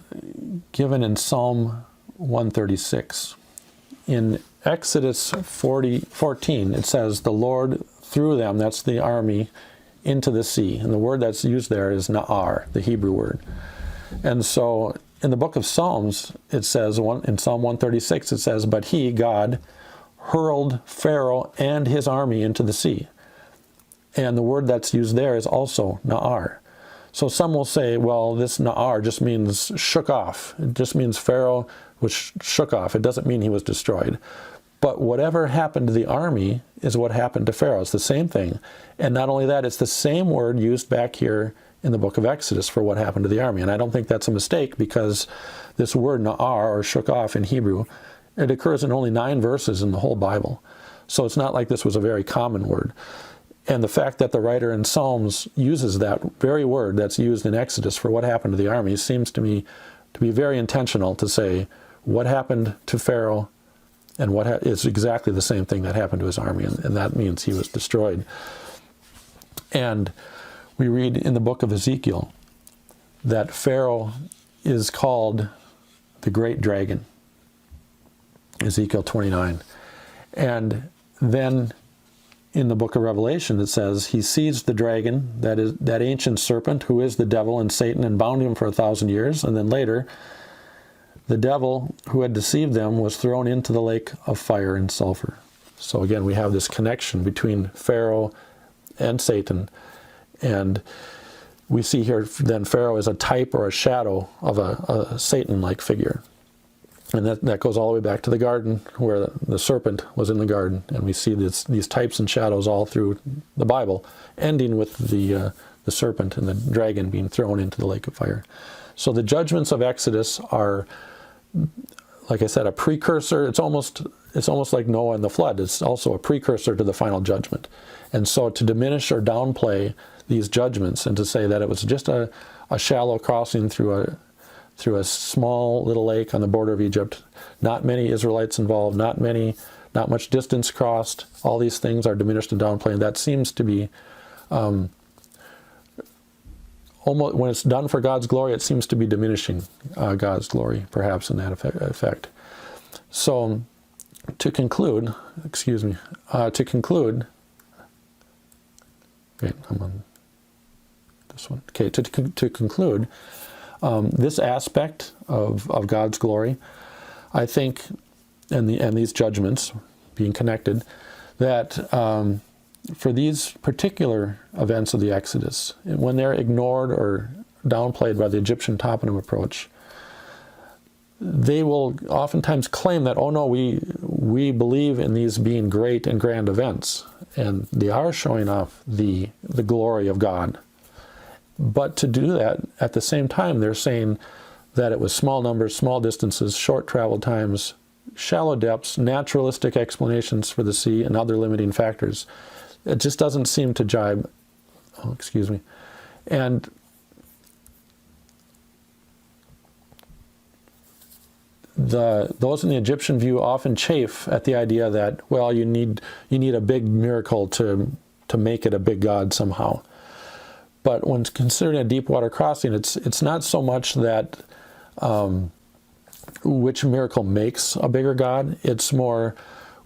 given in Psalm 136. In Exodus 14, it says, the Lord threw them, that's the army, into the sea. And the word that's used there is na'ar, the Hebrew word. And so in the book of Psalms, it says, in Psalm 136, it says, but he, God, hurled Pharaoh and his army into the sea. And the word that's used there is also na'ar. So some will say, well, this na'ar just means shook off. It just means Pharaoh was shook off. It doesn't mean he was destroyed. But whatever happened to the army is what happened to Pharaoh. It's the same thing. And not only that, it's the same word used back here in the book of Exodus for what happened to the army. And I don't think that's a mistake, because this word na'ar, or shook off in Hebrew, it occurs in only 9 verses in the whole Bible. So it's not like this was a very common word. And the fact that the writer in Psalms uses that very word that's used in Exodus for what happened to the army seems to me to be very intentional, to say what happened to Pharaoh and what is exactly the same thing that happened to his army, and that means he was destroyed. And we read in the book of Ezekiel that Pharaoh is called the great dragon, Ezekiel 29. And then in the book of Revelation, it says, he seized the dragon, that ancient serpent, who is the devil and Satan, and bound him for 1,000 years. And then later, the devil who had deceived them was thrown into the lake of fire and sulfur. So again, we have this connection between Pharaoh and Satan. And we see here then Pharaoh is a type or a shadow of a Satan-like figure. And that goes all the way back to the garden, where the serpent was in the garden. And we see these types and shadows all through the Bible, ending with the serpent and the dragon being thrown into the lake of fire. So the judgments of Exodus are, like I said, a precursor. It's almost like Noah and the flood. It's also a precursor to the final judgment. And so to diminish or downplay these judgments and to say that it was just a shallow crossing through a small little lake on the border of Egypt, not many Israelites involved, not much distance crossed, all these things are diminished and downplayed. That seems to be, almost, when it's done for God's glory, it seems to be diminishing God's glory, perhaps, in that effect. So, to conclude, okay, I'm on this one. Okay, to conclude, this aspect of God's glory, I think, and these judgments being connected, that for these particular events of the Exodus, when they're ignored or downplayed by the Egyptian toponym approach, they will oftentimes claim that, oh no, we believe in these being great and grand events, and they are showing off the glory of God. But to do that, at the same time, they're saying that it was small numbers, small distances, short travel times, shallow depths, naturalistic explanations for the sea, and other limiting factors. It just doesn't seem to jibe. Oh, excuse me. And those in the Egyptian view often chafe at the idea that, well, you need a big miracle to make it a big God somehow. But when considering a deep water crossing, it's not so much that which miracle makes a bigger God. It's more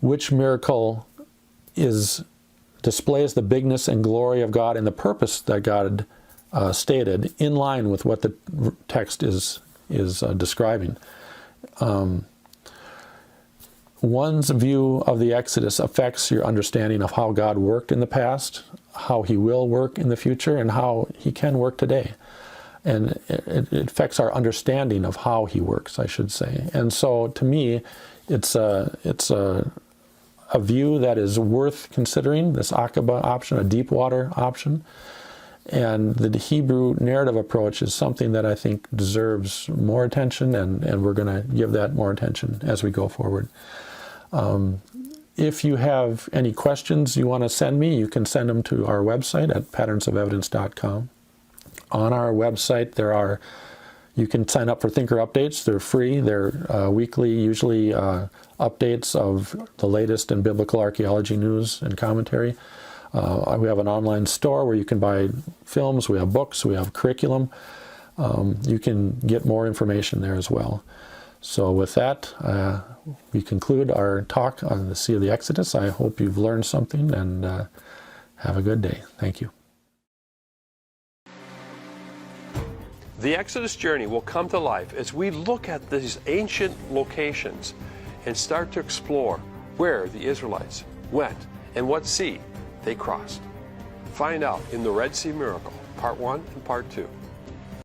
which miracle displays the bigness and glory of God and the purpose that God stated, in line with what the text is is describing. One's view of the Exodus affects your understanding of how God worked in the past, how he will work in the future, and how he can work today. And it affects our understanding of how he works, I should say. And so to me, it's a view that is worth considering, this Aqaba option, a deep water option. And the Hebrew narrative approach is something that I think deserves more attention, and we're going to give that more attention as we go forward. If you have any questions you want to send me, you can send them to our website at patternsofevidence.com. On our website, you can sign up for Thinker Updates. They're free. They're weekly, usually updates of the latest in biblical archaeology news and commentary. We have an online store where you can buy films, we have books, we have curriculum. You can get more information there as well. So with that, we conclude our talk on the Sea of the Exodus. I hope you've learned something, and have a good day. Thank you. The Exodus journey will come to life as we look at these ancient locations and start to explore where the Israelites went and what sea they crossed. Find out in the Red Sea Miracle, Part 1 and Part 2.